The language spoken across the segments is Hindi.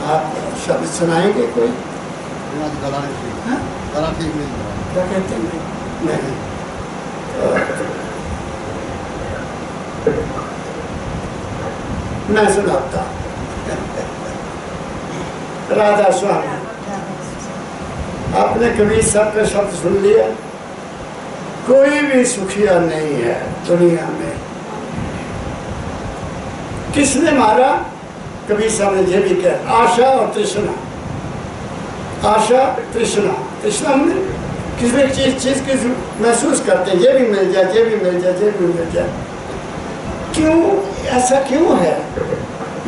आप शब्द सुनाएंगे कोई? गला नहीं ठीक, हाँ? गला ठीक नहीं। क्या कहते हैं? नहीं, मैं सुनाता। राधा स्वामी, आपने कभी सबका शब्द सुन लिया? कोई भी सुखिया नहीं है दुनिया में। किसने मारा? कबीर साहब ने ये भी कहा, आशा और तृष्णा। आशा तृष्णा, तृष्णा हमने किसी चीज की महसूस करते हैं, ये भी मिल जाए, ये भी मिल जाए, ये भी मिल जाए। क्यों ऐसा क्यों है?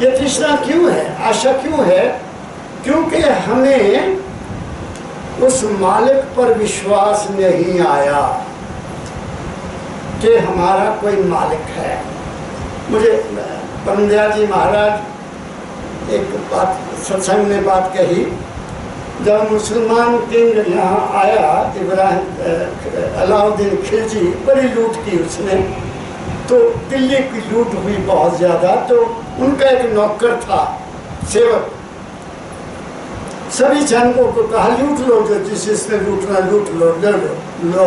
ये तृष्णा क्यों है? आशा क्यों है? क्योंकि हमें उस मालिक पर विश्वास नहीं आया कि हमारा कोई मालिक है। मुझे परमदयाल जी महाराज एक बात सत्संग में बात कही, जब मुसलमान किंग यहाँ आया इब्राहिम अलाउद्दीन खिलजी, बड़ी लूट की उसने, तो दिल्ली की लूट हुई बहुत ज़्यादा। तो उनका एक नौकर था, सेवक, सभी सैनिकों को कहा लूट लो, जो जिसने लूटना लूट लो, ले लो।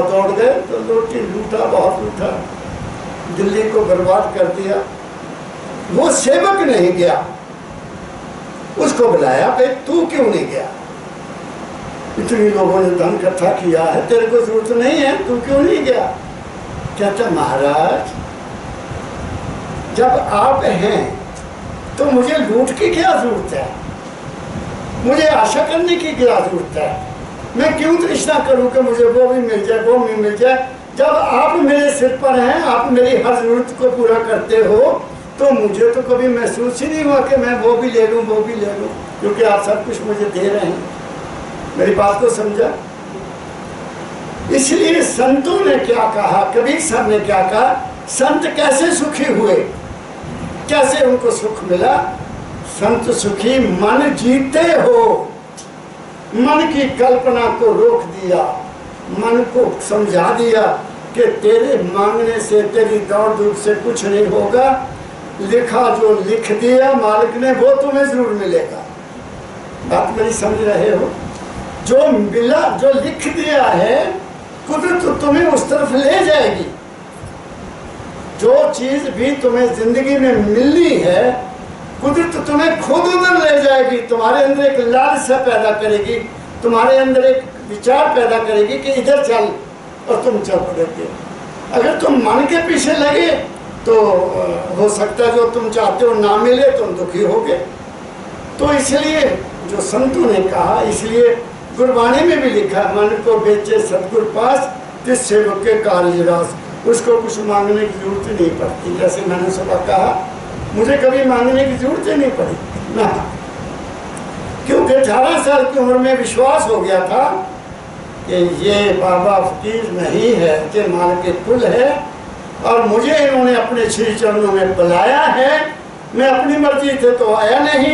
दौड़ गए तो लूटा, बहुत लूटा, दिल्ली को बर्बाद कर दिया। वो सेवक नहीं गया, उसको बुलाया, भाई तू क्यों नहीं गया? इतनी लोगों ने धन इकट्ठा किया है, तेरे को जरूरत नहीं है, तू क्यों नहीं गया? कहता महाराज, जब आप हैं तो मुझे लूट की क्या जरूरत है? मुझे आशा करने की क्या जरूरत है? मैं क्यों तृष्णा करूं कि मुझे वो भी मिल जाए, वो भी मिल जाए? जब आप मेरे सिर पर हैं, आप मेरी हर जरूरत को पूरा करते हो, तो मुझे तो कभी महसूस ही नहीं हुआ कि मैं वो भी ले लूं, वो भी ले लूं, क्योंकि आप सब कुछ मुझे दे रहे हैं। मेरी बात को समझा? इसलिए संतों ने क्या कहा, कबीर साहब ने क्या कहा, संत कैसे सुखी हुए, कैसे उनको सुख मिला? संत सुखी मन जीते हो, मन की कल्पना को रोक दिया, मन को समझा दिया कि तेरे मांगने से, तेरी दौड़ धूप से कुछ नहीं होगा। लिखा जो लिख दिया मालिक ने, वो तुम्हें जरूर मिलेगा। बात मेरी समझ रहे हो? जो मिला, जो लिख दिया है, कुदरत तो तुम्हें उस तरफ ले जाएगी। जो चीज भी तुम्हें जिंदगी में मिलनी है, कुदरत तुम्हें खुद उधर ले जाएगी। तुम्हारे अंदर एक लालसा पैदा करेगी, तुम्हारे अंदर एक विचार पैदा करेगी कि इधर चल, और तुम चल पड़ोगे। अगर तुम मन के पीछे लगे तो हो सकता है जो तुम चाहते हो ना मिले, तुम दुखी होगे। तो इसलिए जो संतों ने कहा, इसलिए गुरबाणी में भी लिखा, मन को बेचे सतगुर पास, जिस सेवक के कार्य रास, उसको कुछ मांगने की जरूरत नहीं पड़ती। जैसे मैंने सुबह कहा, मुझे कभी मांगने की जरूरत ही नहीं पड़ी ना, क्योंकि 18 साल की उम्र में विश्वास हो गया था कि ये बाबा फकीर नहीं है, ये मालिक कुल है, और मुझे इन्होंने अपने श्री चरणों में बुलाया है। मैं अपनी मर्जी से तो आया नहीं,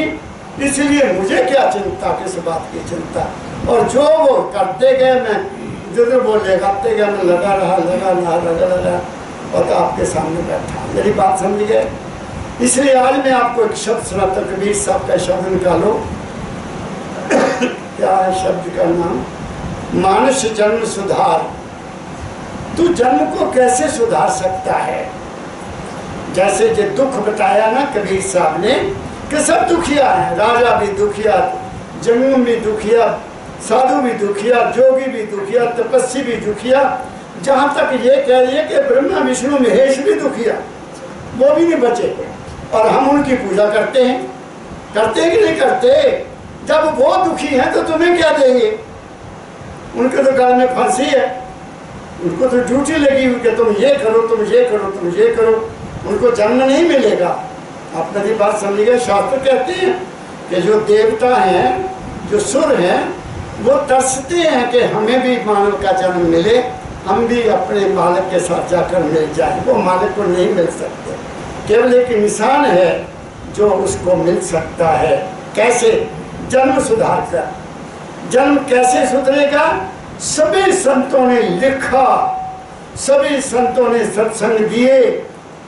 इसलिए मुझे क्या चिंता, किस बात की चिंता। और जो वो करते गए, मैं जिधर वो लगाते गए, मैं लगा रहा और आपके सामने बैठा। मेरी बात समझ गए? इसलिए आज मैं आपको एक शब्द सुनाता, कबीर साहब का शब्द निकालो। क्या है शब्द का नाम? मानुष जन्म सुधार। तू जन्म को कैसे सुधार सकता है? जैसे ये दुख बताया ना कबीर साहब ने कि सब दुखिया है, राजा भी दुखिया, जमीन भी दुखिया, साधु भी दुखिया, जोगी भी दुखिया, तपस्वी भी दुखिया, जहाँ तक ये कह रही है कि ब्रह्मा विष्णु महेश भी दुखिया, वो भी नहीं बचे। और हम उनकी पूजा करते हैं कि नहीं करते? जब वो दुखी हैं तो तुम्हें क्या देंगे? उनके तो गल में फांसी है, उनको तो ड्यूटी लगी हुई कि तुम ये करो, तुम ये करो, तुम ये करो। उनको जन्म नहीं मिलेगा। आप मेरी बात समझिएगा। शास्त्र कहते हैं कि जो देवता हैं, जो सुर हैं, वो तरसते हैं कि हमें भी मानव का जन्म मिले, हम भी अपने मालिक के साथ जाकर मिल जाए। वो मालिक को नहीं मिल सकते, केवल एक इंसान है जो उसको मिल सकता है। कैसे? जन्म सुधार कर। जन्म कैसे सुधरेगा? सभी संतों ने लिखा, सभी संतों ने सत्संग दिए,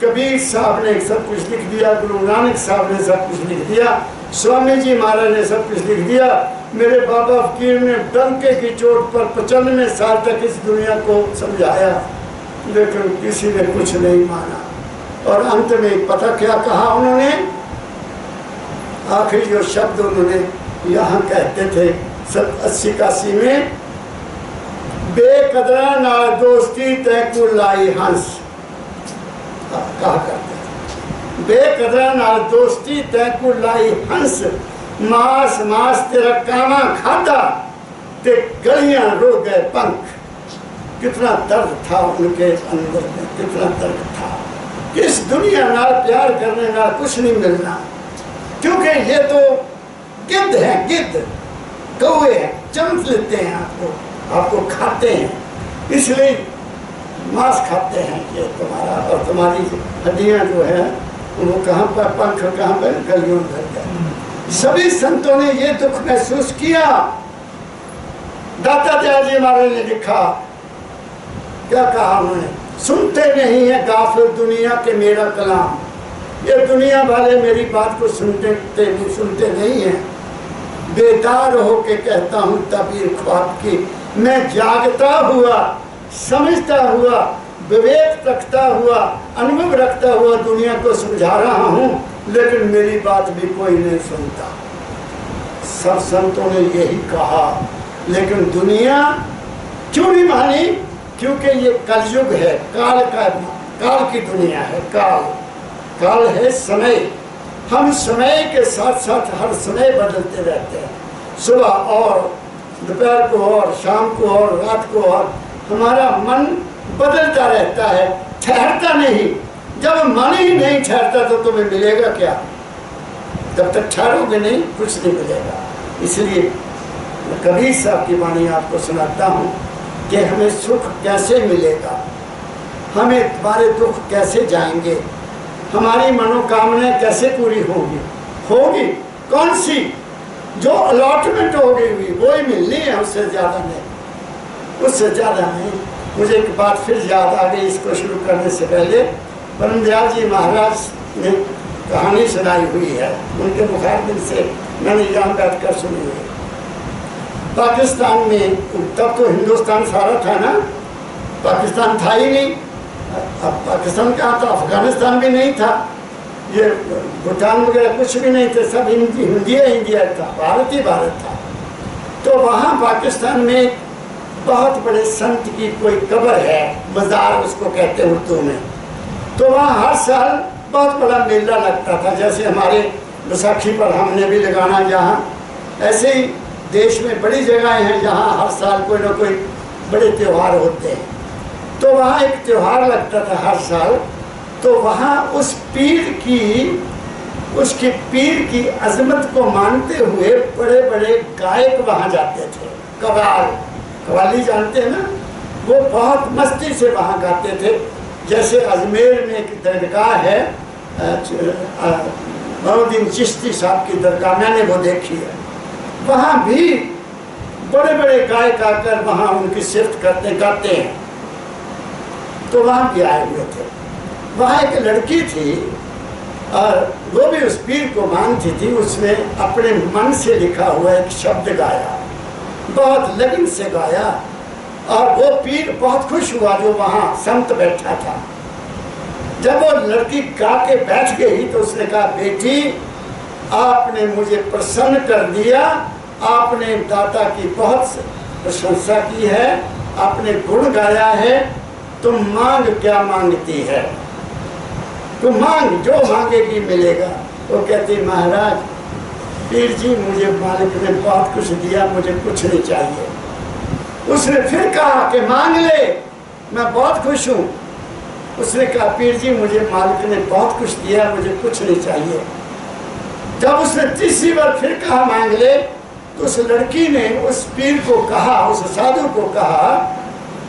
कबीर साहब ने सब कुछ लिख दिया, गुरु नानक साहब ने सब कुछ लिख दिया, स्वामी जी महाराज ने सब कुछ लिख दिया, मेरे बाबा फकीर ने डंके की चोट पर 95 साल तक इस दुनिया को समझाया, लेकिन किसी ने कुछ नहीं माना। और अंत में पता क्या कहा उन्होंने, आखिरी जो शब्द उन्होंने यहाँ कहते थे 80-81 में, बेकदरा नाल दोस्ती तैकू लाई हंस, कहा करते थे, बेकदरा नाल दोस्ती तैकू लाई हंस, मास मास तेरा कामा खादा ते गलियां रो गए पंख। कितना दर्द था उनके अंदर में, कितना दर्द था कि इस दुनिया नाल प्यार करने नाल कुछ नहीं मिलना, क्योंकि ये तो गिद्ध है, गिद्ध कौवे हैं, चमच लेते हैं आपको खाते हैं, इसलिए मांस खाते हैं ये तुम्हारा, और तुम्हारी हड्डियां जो है वो कहाँ पर पंख, कहाँ पर गलियों में भर गए। सभी संतों ने ये दुख महसूस किया। दाता दयाल जी महाराज ने लिखा, क्या कहा उन्होंने, सुनते नहीं है गाफिल दुनिया के मेरा कलाम, ये दुनिया वाले मेरी बात को सुनते नहीं है। बेदार होके कहता हूँ तबीर ख्वाब की, मैं जागता हुआ, समझता हुआ, विवेक रखता हुआ, अनुभव रखता हुआ दुनिया को समझा रहा हूँ, लेकिन मेरी बात भी कोई नहीं सुनता। सब संतों ने यही कहा, लेकिन दुनिया क्यों नहीं मानी? क्योंकि ये कलयुग है, काल की दुनिया है, काल है समय। हम समय के साथ साथ हर समय बदलते रहते हैं, सुबह और दोपहर को और शाम को और रात को, और हमारा मन बदलता रहता है, ठहरता नहीं। जब मन ही नहीं ठहरता तो तुम्हें मिलेगा क्या? जब तक ठहरोगे नहीं कुछ नहीं मिलेगा। इसलिए कबीर साहब की वाणी आपको सुनाता हूँ कि हमें सुख कैसे मिलेगा, हमें तुम्हारे दुख कैसे जाएंगे, हमारी मनोकामनाएं कैसे पूरी होगी कौन सी? जो अलॉटमेंट हो गई हुई वो ही मिलनी है, उससे ज़्यादा नहीं, उससे ज़्यादा नहीं। मुझे एक बात फिर याद आ गई इसको शुरू करने से पहले। परम दयाल जी महाराज ने कहानी सुनाई हुई है, उनके मुखारबिन से मैंने यहाँ बैठ कर सुनी हुई। पाकिस्तान में तब तो हिंदुस्तान सारा था ना, पाकिस्तान था ही नहीं। अब पाकिस्तान कहाँ था, अफगानिस्तान भी नहीं था, ये भूटान वगैरह कुछ भी नहीं थे, सब इंडिया था, भारत ही भारत था। तो वहाँ पाकिस्तान में बहुत बड़े संत की कोई कब्र है, मज़ार उसको कहते हैं उर्दू में। तो वहाँ हर साल बहुत बड़ा मेला लगता था, जैसे हमारे बैसाखी पर हमने भी लगाना जहाँ, ऐसे ही देश में बड़ी जगहें हैं जहाँ हर साल कोई ना कोई बड़े त्यौहार होते हैं। तो वहाँ एक त्यौहार लगता था हर साल, तो वहाँ उसके पीर की अजमत को मानते हुए बड़े बड़े गायक वहाँ जाते थे। कव्वाली जानते हैं ना, वो बहुत मस्ती से वहाँ गाते थे। जैसे अजमेर में एक दरगाह है, मोहम्मद चिश्ती साहब की दरगाह, मैंने वो देखी है। वहाँ भी बड़े बड़े गायक आकर वहाँ उनकी सिफ्त गाते हैं। तो वहाँ भी आए हुए थे। वहाँ एक लड़की थी और वो भी उस पीर को मानती थी। उसने अपने मन से लिखा हुआ एक शब्द गाया, बहुत लगन से गाया, और वो पीर बहुत खुश हुआ जो वहाँ संत बैठा था। जब वो लड़की गा के बैठ गई तो उसने कहा, बेटी आपने मुझे प्रसन्न कर दिया, आपने दाता की बहुत प्रशंसा की है, आपने गुण गाया है, तुम मांग क्या मांगती है? तुम मांग, जो मांगेगी मिलेगा। वो कहती, महाराज पीर जी मुझे मालिक ने बहुत कुछ दिया, मुझे कुछ नहीं चाहिए। उसने फिर कहा कि मांग ले, मैं बहुत खुश हूँ। उसने कहा, पीर जी मुझे मालिक ने बहुत कुछ दिया, मुझे कुछ नहीं चाहिए। जब उसने तीसरी बार फिर कहा मांग ले, तो उस लड़की ने उस पीर को कहा, उस साधु को कहा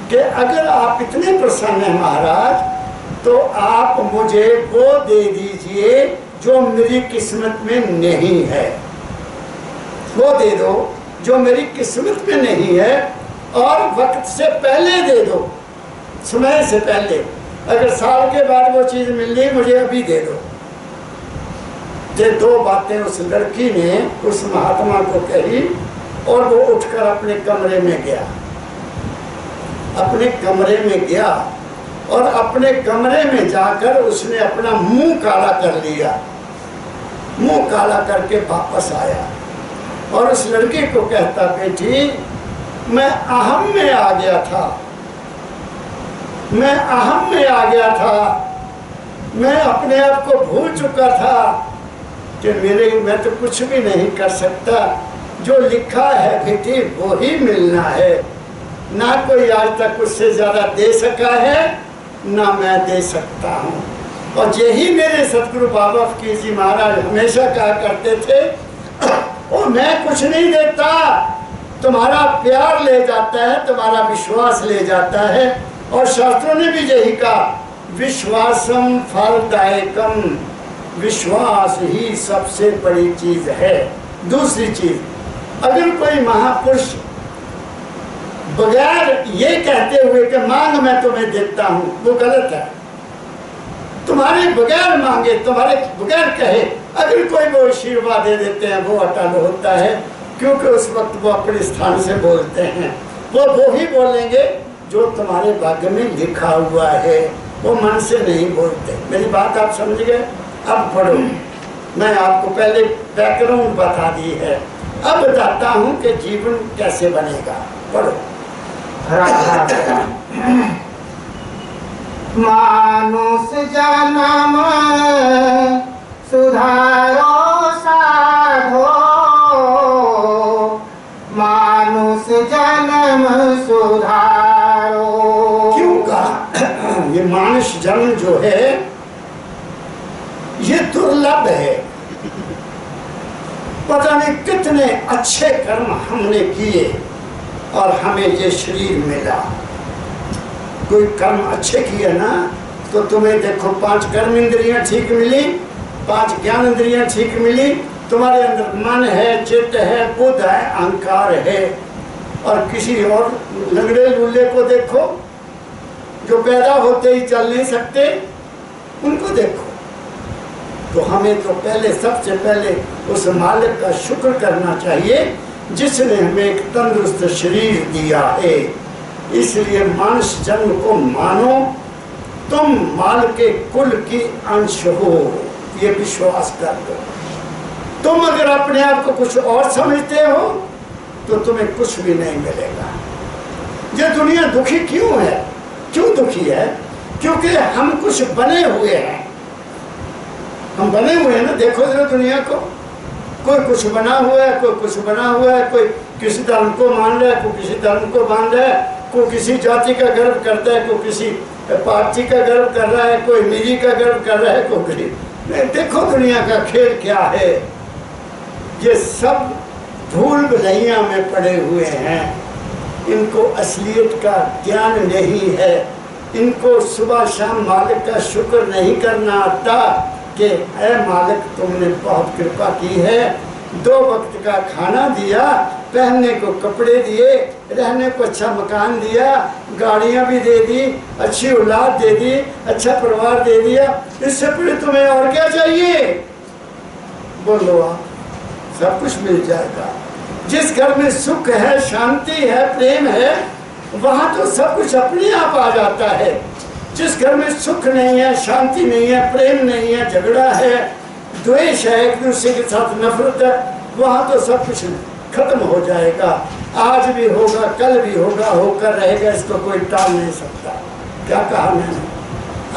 कि अगर आप इतने प्रसन्न हैं महाराज, तो आप मुझे वो दे दीजिए जो मेरी किस्मत में नहीं है, वो दे दो जो मेरी किस्मत में नहीं है, और वक्त से पहले दे दो, समय से पहले। अगर साल के बाद वो चीज़ मिल रही मुझे अभी दे दो। ये दो बातें उस लड़की ने उस महात्मा को कही और वो उठकर अपने कमरे में गया। अपने कमरे में गया और अपने कमरे में जाकर उसने अपना मुंह काला कर लिया। मुंह काला करके वापस आया और उस लड़की को कहता, बेटी मैं अहम में आ गया था, मैं अहम में आ गया था, मैं अपने आप को भूल चुका था कि मैं तो कुछ भी नहीं कर सकता, जो लिखा है बेटी वो ही मिलना है, ना कोई आज तक उससे ज़्यादा दे सका है ना मैं दे सकता हूँ। और यही मेरे सतगुरु बाबा फकीर जी महाराज हमेशा कहा करते थे, और मैं कुछ नहीं देता, तुम्हारा प्यार ले जाता है, तुम्हारा विश्वास ले जाता है। और शास्त्रों ने भी यही कहा, विश्वासम फलदायकम, विश्वास ही सबसे बड़ी चीज है। दूसरी चीज, अगर कोई महापुरुष बगैर ये कहते हुए कि मांग मैं तुम्हें देता हूं, वो गलत है। तुम्हारे बगैर मांगे, तुम्हारे बगैर कहे अगर कोई वो आशीर्वाद दे देते हैं, वो अटल होता है, क्योंकि उस वक्त वो अपने स्थान से बोलते हैं। वो ही बोलेंगे जो तुम्हारे भाग्य में लिखा हुआ है, वो मन से नहीं बोलते। मेरी बात आप समझ गए? अब पढ़ो, मैं आपको पहले बैकग्राउंड बता दी है, अब बताता हूँ कि जीवन कैसे बनेगा। पढ़ो। मानुष जन्म सुधारो साधो, मानुष जन्म सुधारो। क्यों कहा? ये मानुष जन्म जो है ये दुर्लभ है। पता नहीं कितने अच्छे कर्म हमने किए और हमें ये शरीर मिला। कोई कर्म अच्छे किए ना तो तुम्हें देखो 5 कर्म इंद्रियां ठीक मिली, 5 ज्ञान इंद्रियां ठीक मिली, तुम्हारे अंदर मन है, चित्त है, बुद्ध है, अहंकार है। और किसी और लंगड़े लूले को देखो जो पैदा होते ही चल नहीं सकते, उनको देखो। तो हमें तो पहले सबसे पहले उस मालिक का शुक्र करना चाहिए जिसने हमें एक तंदुरुस्त शरीर दिया है। इसलिए मनुष्य जन्म को मानो, तुम माल के कुल की अंश हो, ये विश्वास कर दो। तुम अगर अपने आप को कुछ और समझते हो तो तुम्हें कुछ भी नहीं मिलेगा। ये दुनिया दुखी क्यों है? क्यों दुखी है? क्योंकि हम कुछ बने हुए हैं। हम बने हुए हैं ना, देखो जरा दुनिया को, कोई कुछ बना हुआ है, कोई कुछ बना हुआ है, कोई किसी धर्म को मान रहा है, कोई किसी धर्म को मान रहा है, कोई किसी जाति का गर्व करता है, कोई किसी पार्टी का गर्व कर रहा है, कोई निजी का गर्व कर रहा है, कोई गरीब। देखो दुनिया का खेल क्या है। ये सब भूल भुलैया में पड़े हुए हैं, इनको असलियत का ज्ञान नहीं है, इनको सुबह शाम मालिक का शुक्र नहीं करना आता कि ऐ मालिक तुमने बहुत कृपा की है, 2 वक्त का खाना दिया, पहनने को कपड़े दिए, रहने को अच्छा मकान दिया, गाड़ियाँ भी दे दी, अच्छी औलाद दे दी, अच्छा परिवार दे दिया। इससे पहले तुम्हें और क्या चाहिए? बोलो आप, सब कुछ मिल जाएगा। जिस घर में सुख है, शांति है, प्रेम है, वहाँ तो सब कुछ अपने आप आ जाता है। जिस घर में सुख नहीं है, शांति नहीं है, प्रेम नहीं है, झगड़ा है, द्वेष है, एक दूसरे के साथ नफरत है, वहाँ तो सब कुछ खत्म हो जाएगा। आज भी होगा, कल भी होगा, होकर रहेगा, इसको कोई टाल नहीं सकता। क्या कहा मैंने?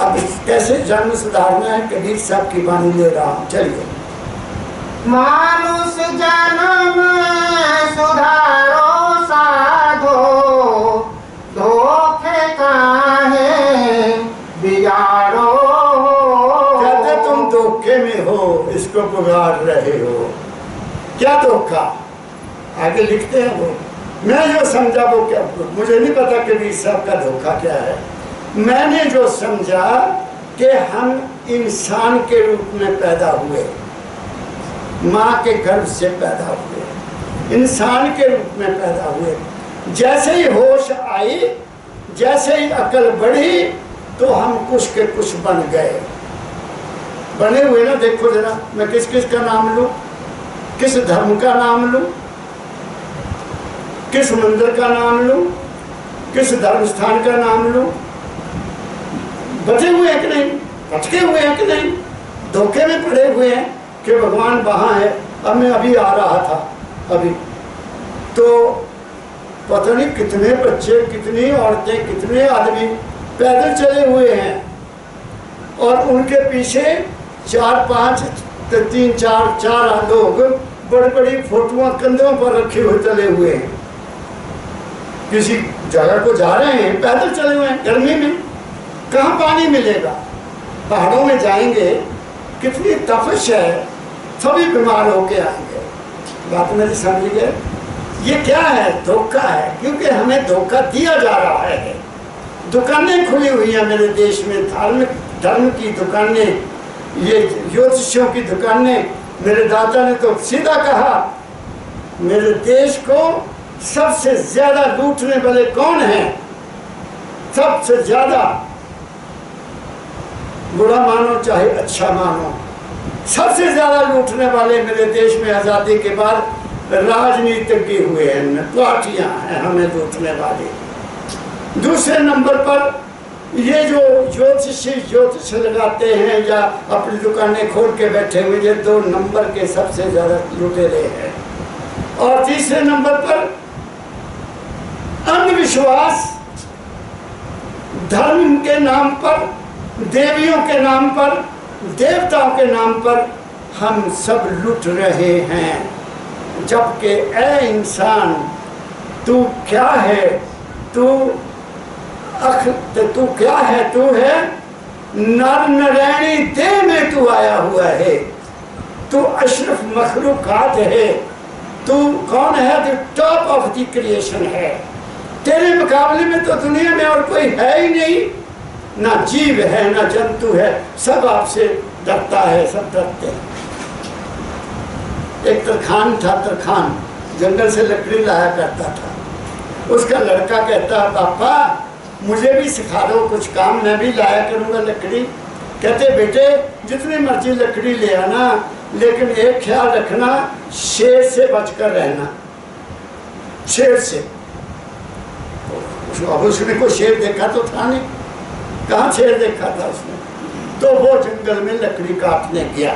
अब कैसे जन्म सुधारना है, कबीर साहब की वाणी ले रहा हूँ। चलिए। मानुष जन्म सुधारो साधो, धोखे काहे बिगाड़ो। कहते तुम धोखे में हो, इसको पुकार रहे हो। क्या धोखा? आगे लिखते हैं वो, मैं जो समझा वो क्या, मुझे नहीं पता कबीर साहब का धोखा क्या है। मैंने जो समझा कि हम इंसान के रूप में पैदा हुए, माँ के गर्भ से पैदा हुए, इंसान के रूप में पैदा हुए। जैसे ही होश आई, जैसे ही अकल बढ़ी, तो हम कुछ के कुछ बन गए। बने हुए ना, देखो जरा, मैं किस किस का नाम लूं, किस धर्म का नाम लूं, किस मंदिर का नाम लूं, किस धर्म स्थान का नाम लूं? बचे हुए हैं कि नहीं, भटके हुए हैं कि नहीं, धोखे में पड़े हुए हैं कि भगवान वहां है। अब मैं अभी आ रहा था, अभी तो पता नहीं कितने बच्चे, कितनी औरतें, कितने आदमी पैदल चले हुए हैं और उनके पीछे 4-5 3 4 लोग बड़ी बड़ी फोटोआं कंधों पर रखे हुए चले हुए हैं। किसी जगह को जा रहे हैं, पैदल चले हुए हैं, गर्मी में कहाँ पानी मिलेगा। पहाड़ों में जाएंगे, कितनी तपश है, सभी बीमार होके आएंगे। बात मेरी समझ गए? ये क्या है? धोखा है, क्योंकि हमें धोखा दिया जा रहा है। दुकानें खुली हुई हैं मेरे देश में, धर्म की दुकानें, ये ज्योतिषियों की दुकानें। मेरे दादा ने तो सीधा कहा, मेरे देश को सबसे ज्यादा लूटने वाले कौन हैं? सबसे ज्यादा, बुरा मानो चाहे अच्छा मानो, सबसे ज्यादा लूटने वाले मेरे देश में आजादी के बाद राजनीतिज्ञ हुए हैं, पार्टियां हैं हमें लूटने वाली। दूसरे नंबर पर ये जो ज्योतिष लगाते हैं या अपनी दुकानें खोल के बैठे हुए, ये 2 नंबर के सबसे ज्यादा लुटेरे हैं। और तीसरे नंबर पर अंधविश्वास, धर्म के नाम पर, देवियों के नाम पर, देवताओं के नाम पर हम सब लुट रहे हैं। जबकि ऐ इंसान, तू क्या है? तू क्या है? तू है नर नारायणी देह में तू आया हुआ है। तू अशरफ मखलूकात है। तू कौन है? तू टॉप ऑफ द क्रिएशन है। तेरे मुकाबले में तो दुनिया में और कोई है ही नहीं, ना जीव है ना जंतु है, सब आपसे डरता है, सब डरते हैं। एक तरखान था, तरखान जंगल से लकड़ी लाया करता था। उसका लड़का कहता, पापा मुझे भी सिखा दो कुछ काम, मैं भी लाया करूँगा लकड़ी। कहते, बेटे जितनी मर्जी लकड़ी ले आना, लेकिन एक ख्याल रखना, शेर से बचकर रहना, शेर से। अब उसने कोई शेर देखा तो था नहीं, कहाँ शेर देखा था उसने? तो वो जंगल में लकड़ी काटने गया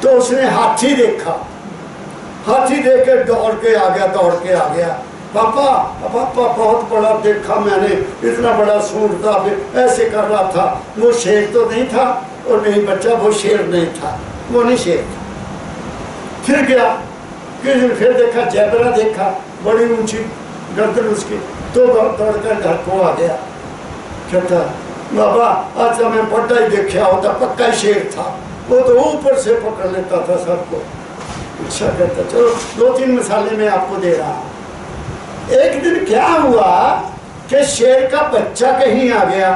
तो उसने हाथी देखा। हाथी देख के दौड़ के आ गया। पापा बहुत बड़ा देखा मैंने, इतना बड़ा सूंड था, ऐसे कर रहा था। वो शेर तो नहीं था, और नहीं बच्चा, वो शेर नहीं था, वो नहीं शेर था। फिर गया, फिर देखा जैबरा देखा, बड़ी ऊंची गर्दन उसकी, तो दौड़कर घर को आ गया। कहता, बाबा आज मैं बड़ा ही देखा होता, पक्का ही शेर था, वो तो ऊपर से पकड़ लेता था सबको। अच्छा, कहता चलो 2-3 मिसालें मैं आपको दे रहा हूँ। एक दिन क्या हुआ कि शेर का बच्चा कहीं आ गया,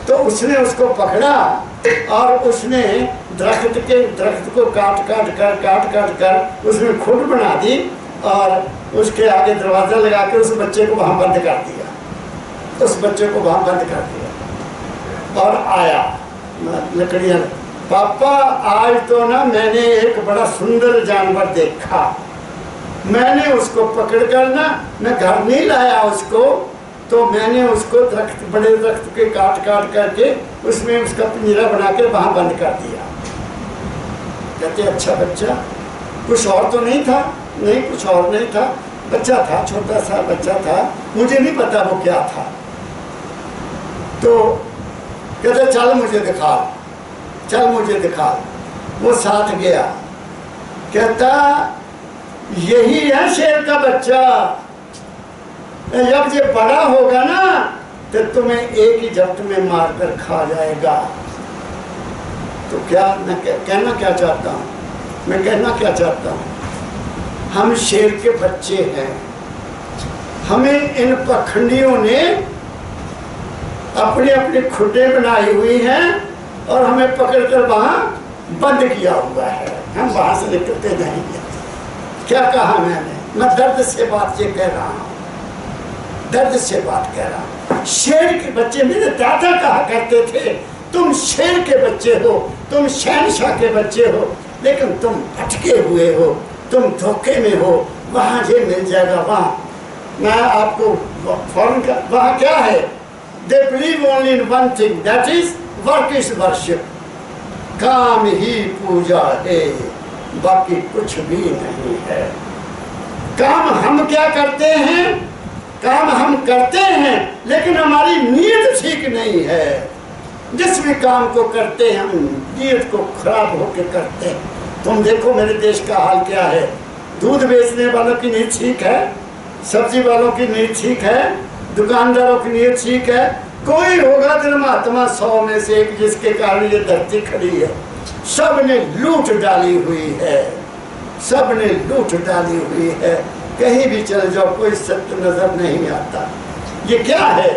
तो उसने उसको पकड़ा और उसने दरख्त को काट कर उसने खुद बना दी और उसके आगे दरवाजा लगा के उस बच्चे को वहां बंद कर दिया। उस बच्चे को वहां बंद कर दिया और आया लकड़ियां। पापा आज तो ना मैंने एक बड़ा सुंदर जानवर देखा, मैंने उसको पकड़ कर ना, मैं घर नहीं लाया उसको, तो मैंने उसको बड़े दरख्त के काट करके उसमें उसका पिंजरा बना के वहां बंद कर दिया। कहते, अच्छा बच्चा, कुछ और तो नहीं था? नहीं, कुछ और नहीं था, बच्चा था, छोटा सा बच्चा था, मुझे नहीं पता वो क्या था। तो कहते, चल मुझे दिखा। वो साथ गया, कहता, यही है शेर का बच्चा, जब ये बड़ा होगा ना तो तुम्हें एक ही झपट में मारकर खा जाएगा। तो क्या मैं कहना क्या चाहता हूँ? मैं कहना क्या चाहता हूँ, हम शेर के बच्चे हैं। हमें इन पखंडियों ने अपनी अपनी खुड्डे बनाई हुई हैं और हमें पकड़कर वहां बंद किया हुआ है। हम वहां से निकलते नहीं। क्या कहा मैंने? मैं दर्द से बात ये कह रहा हूँ, दर्द से बात कह रहा हूँ। शेर के बच्चे, मेरे दादा कहा करते थे तुम शेर के बच्चे हो, तुम शहनशाह के बच्चे हो, लेकिन तुम भटके हुए हो, तुम धोखे में हो। वहाँ ये मिल जाएगा, वहाँ मैं आपको फॉरन का वहाँ क्या है, they believe only in one thing, that is work is worship. काम ही पूजा है, बाकी कुछ भी नहीं है। काम हम क्या करते हैं, काम हम करते हैं, लेकिन हमारी नीयत ठीक नहीं है। जिस भी काम को करते हैं हम नीयत को खराब होकर करते हैं। तुम देखो मेरे देश का हाल क्या है, दूध बेचने वालों की नीयत ठीक है, सब्जी वालों की नीयत ठीक है, दुकानदारों की नीयत ठीक है। कोई होगा धर्मात्मा 100 में से एक जिसके कारण ये धरती खड़ी है। सब ने लूट डाली हुई है, सब ने लूट डाली हुई है। कहीं भी चले जाओ कोई सत्य नजर नहीं आता। ये क्या है,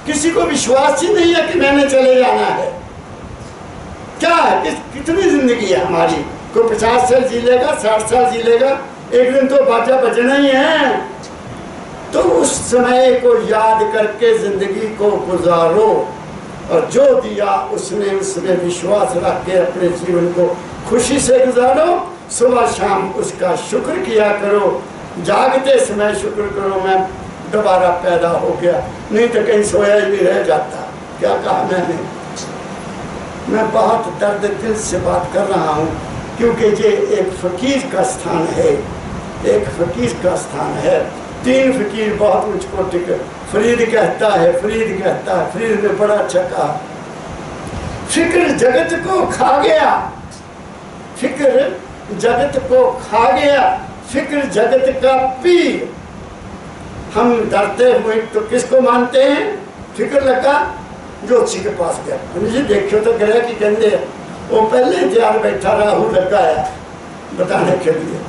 किसी को विश्वास ही नहीं है कि मैंने चले जाना है। क्या है, कितनी जिंदगी है हमारी, कोई 50 साल जी लेगा, 60 साल जी लेगा, एक दिन तो बाजा बजना ही है। तो उस समय को याद करके जिंदगी को गुजारो, और जो दिया उसने उसमें विश्वास रख के अपने जीवन को खुशी से गुजारो। सुबह शाम उसका शुक्र किया करो, जागते समय शुक्र करो मैं दोबारा पैदा हो गया, नहीं तो कहीं सोया ही नहीं रह जाता। क्या कहा मैंने, मैं बहुत दर्द दिल से बात कर रहा हूँ, क्योंकि ये एक फकीर का स्थान है, एक फकीर का स्थान है। 3 फकीर बहुत ऊंच कोटि के, फरीद कहता है, फरीद कहता है, फरीद ने बड़ा अच्छा कहा, फिक्र जगत को खा गया, फिक्र जगत को खा गया, फिक्र जगत का पीर। हम डरते हुए तो किसको मानते हैं, फिक्र लगा ज्योतिषी के पास गया, जी देखियो तो ग्रह की गंदे है, वो पहले तैयार बैठा राहु लगा है बताने के लिए।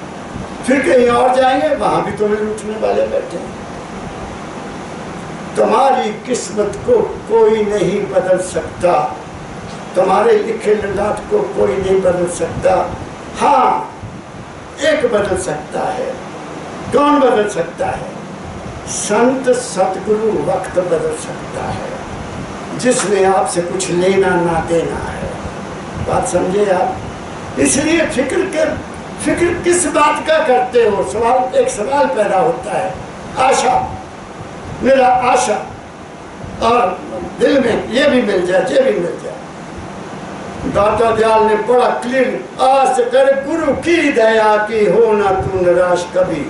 फिर कहीं और जाएंगे, वहां भी तुम्हें लूटने वाले बैठे हैं। तुम्हारी किस्मत को कोई नहीं बदल सकता, तुम्हारे लिखे ललाट को कोई नहीं बदल सकता। हाँ, एक बदल सकता है। कौन बदल सकता है? संत सतगुरु वक्त बदल सकता है, जिसने आपसे कुछ लेना ना देना है। बात समझे आप? इसलिए फिक्र किस बात का करते हो? सवाल, एक सवाल पैदा होता है, आशा, मेरा आशा, और दिल में ये भी मिल जाए, ये भी मिल जाए। दाता दयाल ने बड़ा क्लियर, आस कर गुरु की दया की हो ना तू निराश कभी।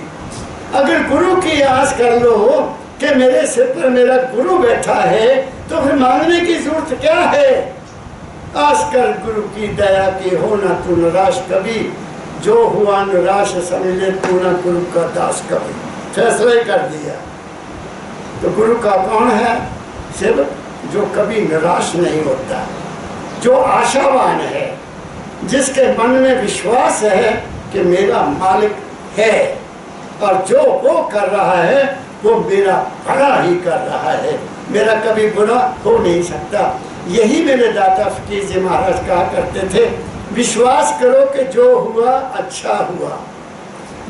अगर गुरु की आस कर लो कि मेरे सिर पर मेरा गुरु बैठा है, तो फिर मांगने की जरूरत क्या है? आस कर गुरु की दया की हो ना तू निराश कभी, जो हुआ निराश समझे तू ना गुरु का दास कभी। फैसला ही कर दिया। तो गुरु का कौन है? सेवक, जो कभी निराश नहीं होता, जो आशावान है, जिसके मन में विश्वास है कि मेरा मालिक है, और जो वो कर रहा है वो मेरा भला ही कर रहा है, मेरा कभी बुरा हो नहीं सकता। यही मेरे दादा फकीर जी महाराज कहा करते थे, विश्वास करो कि जो हुआ अच्छा हुआ,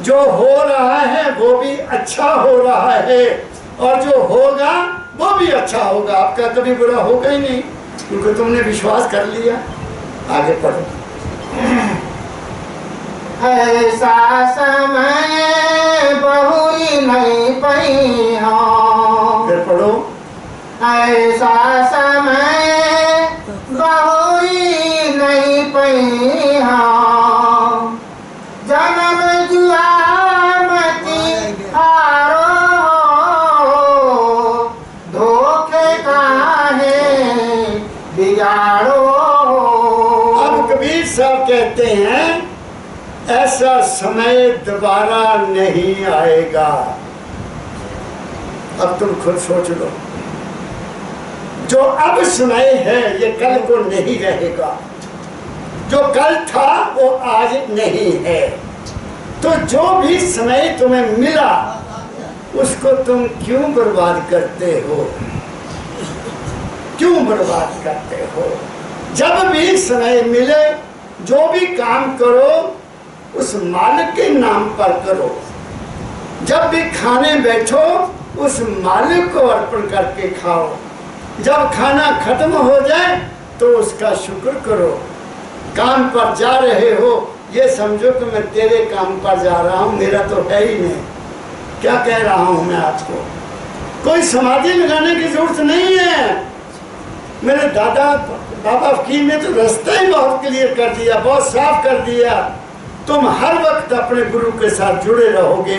जो हो रहा है वो भी अच्छा हो रहा है, और जो होगा वो भी अच्छा होगा। आपका कभी बुरा होगा ही नहीं, क्योंकि तुमने विश्वास कर लिया। आगे पढ़ो। ऐसा समय बहुरी नहीं पई हो, फिर पढ़ो। ऐसा समय बहुरी नहीं पई हो, जन्म जुआमती हारो, धोखे काहे बिगाड़ो। अब कबीर साहब कहते हैं ऐसा समय दोबारा नहीं आएगा। अब तुम खुद सोच लो, जो अब समय है ये कल को नहीं रहेगा, जो कल था वो आज नहीं है। तो जो भी समय तुम्हें मिला उसको तुम क्यों बर्बाद करते हो? क्यों बर्बाद करते हो? जब भी समय मिले जो भी काम करो उस मालिक के नाम पर करो। जब भी खाने बैठो उस मालिक को अर्पण करके खाओ। जब खाना खत्म हो जाए तो उसका शुक्र करो। काम पर जा रहे हो, ये समझो कि मैं तेरे काम पर जा रहा हूँ, मेरा तो है ही नहीं। क्या कह रहा हूँ मैं आपको? कोई समाधि लगाने की जरूरत नहीं है। मेरे दादा बाबा फकीर ने तो रास्ता ही बहुत क्लियर कर दिया, बहुत साफ कर दिया। तुम हर वक्त अपने गुरु के साथ जुड़े रहोगे,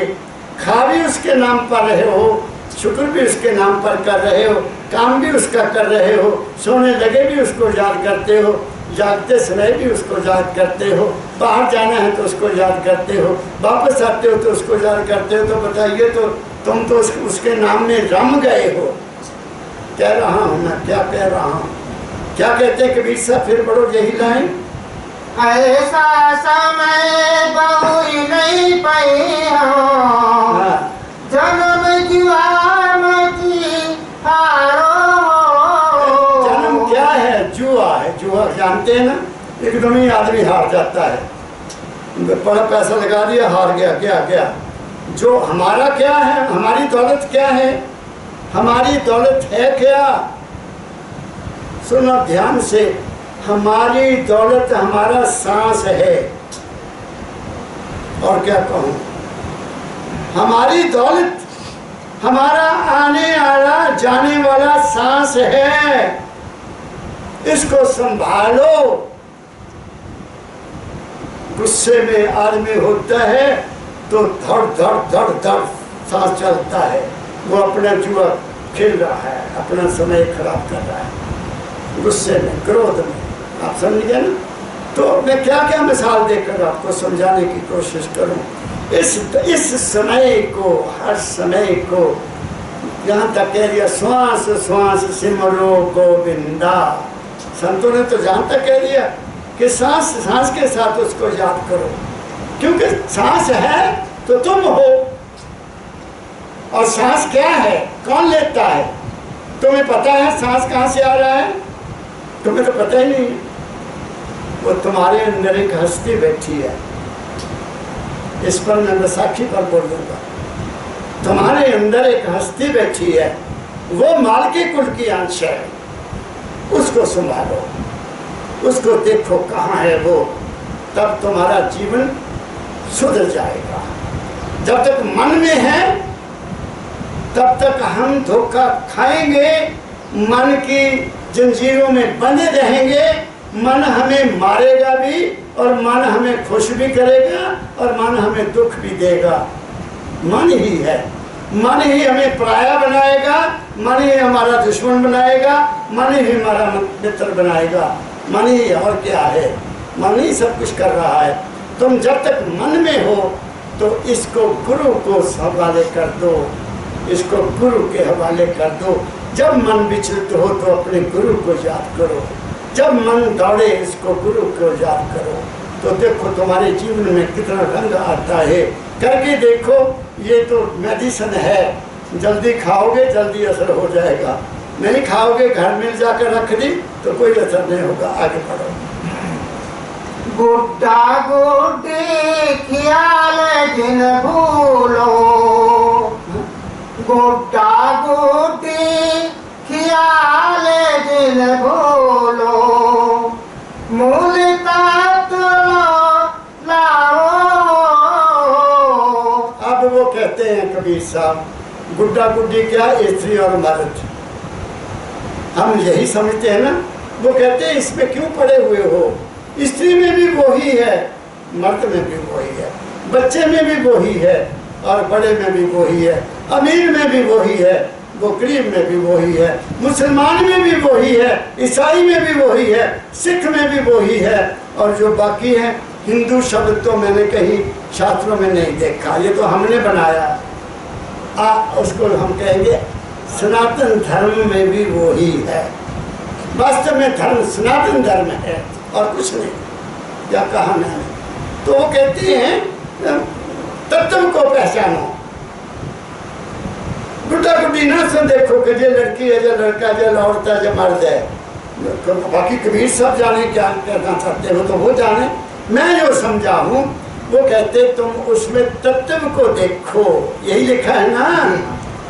खा भी उसके नाम पर रहे हो, शुक्र भी उसके नाम पर कर रहे हो, काम भी उसका कर रहे हो, सोने लगे भी उसको याद करते हो, जागते समय भी उसको याद करते हो, बाहर जाना है तो उसको याद करते हो, वापस आते हो तो उसको याद करते हो। तो बताइए, तो तुम तो उसके नाम में रम गए हो। कह रहा हूँ मैं, क्या कह रहा हूँ? क्या कहते हैं कबीर साहब? फिर बड़ो यही लाइन, ऐसा समय बहु नहीं पई हो, जन्म जुआ मची हारो। जन्म क्या है? जुआ है। जुआ जानते हैं ना, एकदम ही आदमी हार जाता है। बड़ा पैसा लगा दिया, हार गया, क्या गया? जो हमारा क्या है, हमारी दौलत क्या है? हमारी दौलत है क्या? सुनो ध्यान से, हमारी दौलत हमारा सांस है। और क्या कहूँ, हमारी दौलत हमारा आने वाला जाने वाला सांस है। इसको संभालो। गुस्से में आदमी होता है तो धड़ धड़ धड़ धड़ सांस चलता है, वो अपना जुआ खेल रहा है, अपना समय खराब कर रहा है गुस्से में, क्रोध में। आप समझ गए ना? तो मैं क्या क्या मिसाल देकर आपको समझाने की कोशिश करूं। इस समय को, हर समय को, यहाँ तक कह दिया श्वास श्वास सिमरो गोविंदा। संतों ने तो जहाँ तक कह दिया कि सांस सांस के साथ उसको याद करो, क्योंकि सांस है तो तुम हो। और सांस क्या है, कौन लेता है? तुम्हें पता है सांस कहाँ से आ रहा है? तुम्हें तो पता ही नहीं। वो तुम्हारे अंदर एक हस्ती बैठी है। इस पर मैं बैसाखी पर बोल दूंगा। तुम्हारे अंदर एक हस्ती बैठी है, वो माल के कुल की अंश है। उसको संभालो, उसको देखो कहाँ है वो, तब तुम्हारा जीवन सुधर जाएगा। जब तक मन में है तब तक हम धोखा खाएंगे, मन की जंजीरों में बंधे रहेंगे। मन हमें मारेगा भी, और मन हमें खुश भी करेगा, और मन हमें दुख भी देगा। मन ही है, मन ही हमें पराया बनाएगा, मन ही हमारा दुश्मन बनाएगा, मन ही हमारा मित्र बनाएगा। मन ही, और क्या है? मन ही सब कुछ कर रहा है। तुम जब तक मन में हो तो इसको गुरु को हवाले कर दो, इसको गुरु के हवाले कर दो। जब मन विचलित हो तो अपने गुरु को याद करो, जब मन दौड़े इसको गुरु को याद करो, तो देखो तुम्हारे जीवन में कितना रंग आता है। करके देखो, ये तो मेडिसिन है, जल्दी खाओगे जल्दी असर हो जाएगा, नहीं खाओगे घर में जाकर रख दी तो कोई असर नहीं होगा। आगे बढ़ो। गुड्डा गुड्डी ख्याल जिन भूलो, गुड्डा गुड्डी ख्याल जिन भूलो, मूल तत्व लाओ। अब वो कहते हैं कबीर साहब, गुड्डा गुड्डी क्या, स्त्री और मर्द। हम यही समझते हैं ना। वो कहते हैं इसमें क्यों पड़े हुए हो? स्त्री में भी वही है, मर्द में भी वही है, बच्चे में भी वही है, और बड़े में भी वही है, अमीर में भी वही है, वो गरीब में भी वही है, मुसलमान में भी वही है, ईसाई में भी वही है, सिख में भी वही है। और जो बाकी है, हिंदू शब्द तो मैंने कहीं शास्त्रों में नहीं देखा, ये तो हमने बनाया। उसको हम कहेंगे सनातन धर्म में भी वही है। वास्तव में धर्म सनातन धर्म है और कुछ नहीं। क्या कहा मैंने? तो वो कहते हैं तत्व को पहचानो। गुड्डा गुड्डी ना से देखो कि ये लड़की है, ये लड़का है, ये औरत है, ये मर्द है। बाकी कबीर सब जाने क्या कहना चाहते हो तो वो जाने। मैं जो समझा हूँ वो कहते तुम उसमें तत्व को देखो, यही लिखा है ना।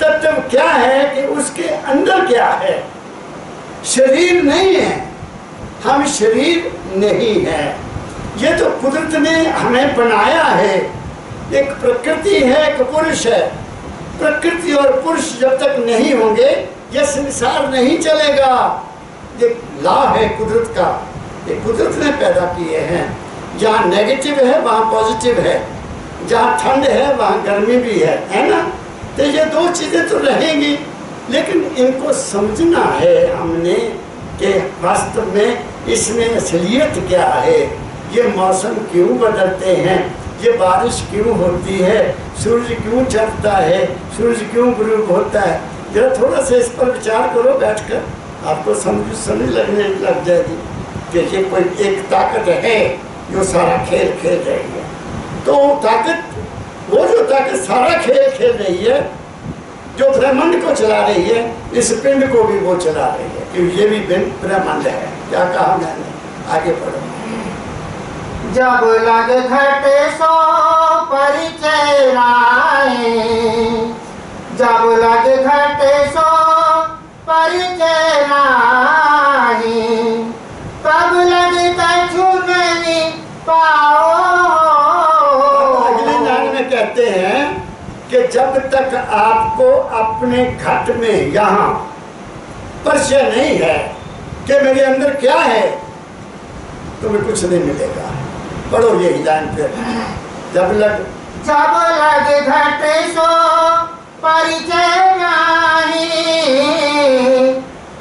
तत्व क्या है कि उसके अंदर क्या है। शरीर नहीं है, हम शरीर नहीं है। ये तो कुदरत ने हमें बनाया है। एक प्रकृति है, एक पुरुष है। प्रकृति और पुरुष जब तक नहीं होंगे ये संसार नहीं चलेगा। ये लॉ है कुदरत का, ये कुदरत ने पैदा किए हैं। जहाँ नेगेटिव है वहाँ पॉजिटिव है, जहाँ ठंड है वहाँ गर्मी भी है ना। तो ये दो चीज़ें तो रहेंगी, लेकिन इनको समझना है हमने कि वास्तव में इसमें असलियत क्या है। ये मौसम क्यों बदलते हैं, ये बारिश क्यों होती है, सूरज क्यों चढ़ता है, सूरज क्यों गुरूब होता है। जरा थोड़ा सा इस पर विचार करो बैठकर, आपको समझ लगने लग जाएगी कि ये कोई एक ताकत है जो सारा खेल खेल रही है। तो ताकत, वो जो ताकत सारा खेल खेल रही है, जो ब्रह्मांड को चला रही है, इस पिंड को भी वो चला रही है, क्योंकि ये भी ब्रह्मांड है। क्या कहा मैंने, आगे पढ़ो। जब लग घट सो परिचय नाहि, जब लग घट सो परिचय नाहि, तब लग कछु नहीं पाओ। अगले लाइन में कहते हैं कि जब तक आपको अपने घट में यहाँ परिचय नहीं है कि मेरे अंदर क्या है, तुम्हें कुछ नहीं मिलेगा। पढ़ो ये लाइन पे। जब लग घट सो परिचय नाही,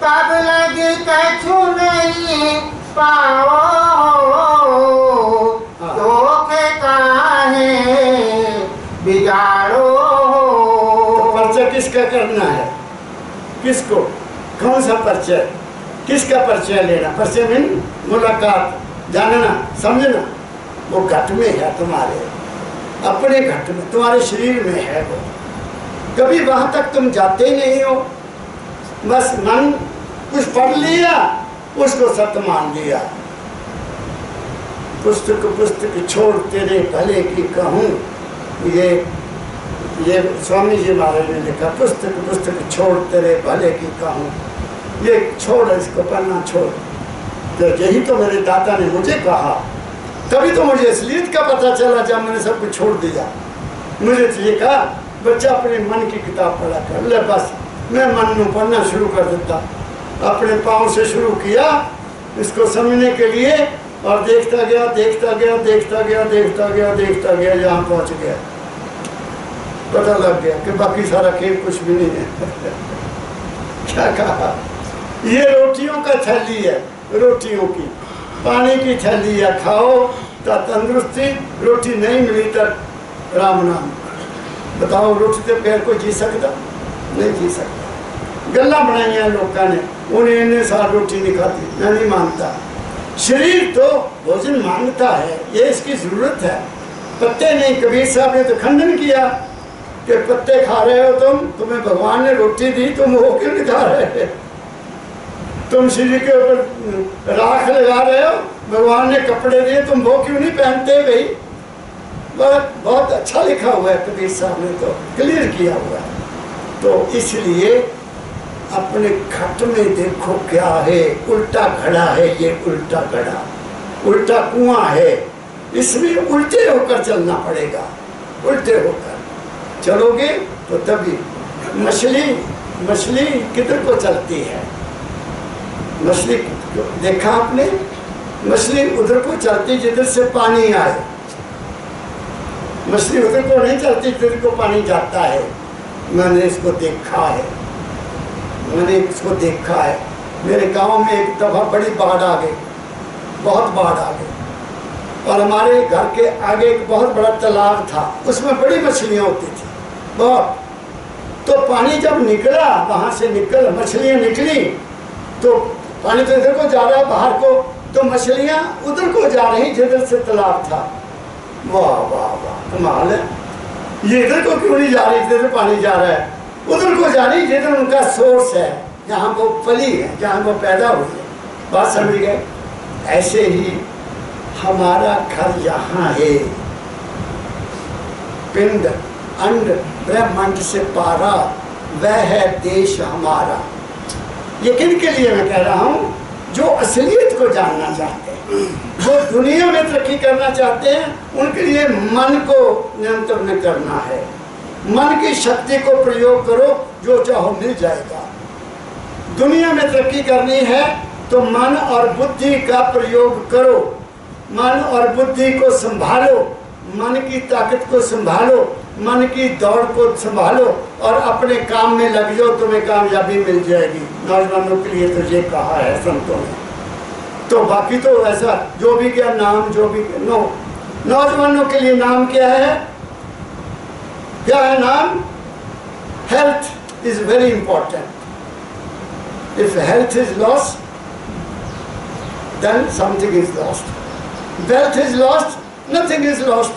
तब लग कछु नहीं पाओ। धोखे काहे बिगाड़ो। तो परिचय किसका करना है, किसको, कौन सा परिचय, किसका परिचय लेना। परिचय में मुलाकात, जानना, समझना। वो घट में है, तुम्हारे अपने घट में, तुम्हारे शरीर में है वो। कभी वहां तक तुम जाते ही नहीं हो। बस मन कुछ पढ़ लिया, उसको सत्य मान लिया। पुस्तक छोड़ तेरे भले की कहूँ, ये स्वामी जी महाराज ने लिखा। पुस्तक छोड़ तेरे भले की कहूँ, ये छोड़, इसको पढ़ना छोड़। तो यही तो मेरे दादा ने मुझे कहा, तभी तो मुझे असलियत का पता चला जब मैंने सब कुछ छोड़ दिया। मुझे तो ये कहा, बच्चा अपने मन की किताब पढ़ा कर ले। बस मैं मन में पढ़ना शुरू कर देता, अपने पाँव से शुरू किया इसको समझने के लिए, और देखता गया देखता गया देखता गया देखता गया देखता गया, यहाँ पहुँच गया। पता लग गया कि बाकी सारा खेल कुछ भी नहीं है। क्या कहा, ये रोटियों का थैली है, रोटियों की, पानी की थैली है, खाओ तो तंदुरुस्ती। रोटी नहीं मिली तो राम नाम। बताओ, रोटी तो पैर को जी सकता, नहीं जी सकता। गल्ला बनाई लोगों ने, उन्हें इन्हें साल रोटी नहीं खाती, मैं नहीं मानता। शरीर तो भोजन मांगता है, ये इसकी जरूरत है। पत्ते नहीं, कबीर साहब ने तो खंडन किया कि पत्ते खा रहे हो तुम्हें भगवान ने रोटी दी, तुम वो क्यों नहीं खा रहे। तुम शरीर के ऊपर राख लगा रहे हो, भगवान ने कपड़े दिए, तुम वो क्यों नहीं पहनते भाई। बहुत अच्छा लिखा हुआ है, कबीर साहब ने तो क्लियर किया हुआ है। तो इसलिए अपने घट में देखो क्या है, उल्टा घड़ा है ये, उल्टा घड़ा, उल्टा कुआं है, इसमें उल्टे होकर चलना पड़ेगा। उल्टे होकर चलोगे तो तभी। मछली किधर को चलती है, मछली देखा आपने, मछली उधर को चलती जिधर से पानी आए। मछली उधर को नहीं चलती जिधर को पानी जाता है। मैंने इसको देखा है, मैंने इसको देखा है। मेरे गांव में एक दफा बड़ी बाढ़ आ गई, बहुत बाढ़ आ गई, और हमारे घर के आगे एक बहुत बड़ा तालाब था, उसमें बड़ी मछलियां होती थी बहुत। तो पानी जब निकला, वहां से मछलियां निकली, तो पानी तो इधर को जा रहा है बाहर को, तो मछलियां उधर को जा रही जिधर से तालाब था। वाह वाह वाह, कमाल है। ये इधर को क्यों नहीं जा रही जिधर पानी जा रहा है, उधर को जा रही जिधर उनका सोर्स है, जहाँ वो फली है, जहाँ वो पैदा हुई है। बात समझ गए। ऐसे ही हमारा घर यहाँ है, पिंड अंड ब्रह्मांड से पारा, वह है देश हमारा। ये किन के लिए मैं कह रहा हूँ? जो असलियत को जानना चाहते हैं, जो दुनिया में तरक्की करना चाहते हैं, उनके लिए मन को नियंत्रण करना है। मन की शक्ति को प्रयोग करो, जो चाहो मिल जाएगा। दुनिया में तरक्की करनी है तो मन और बुद्धि का प्रयोग करो। मन और बुद्धि को संभालो, मन की ताकत को संभालो, मन की दौड़ को संभालो और अपने काम में लग जाओ, तुम्हें कामयाबी मिल जाएगी। नौजवानों के लिए तो ये कहा है संतों ने। तो बाकी तो ऐसा जो भी क्या नाम, जो भी नो, नौजवानों के लिए नाम क्या है? क्या है नाम? Health is very important. If health is lost then something is lost. Wealth is lost, nothing is lost.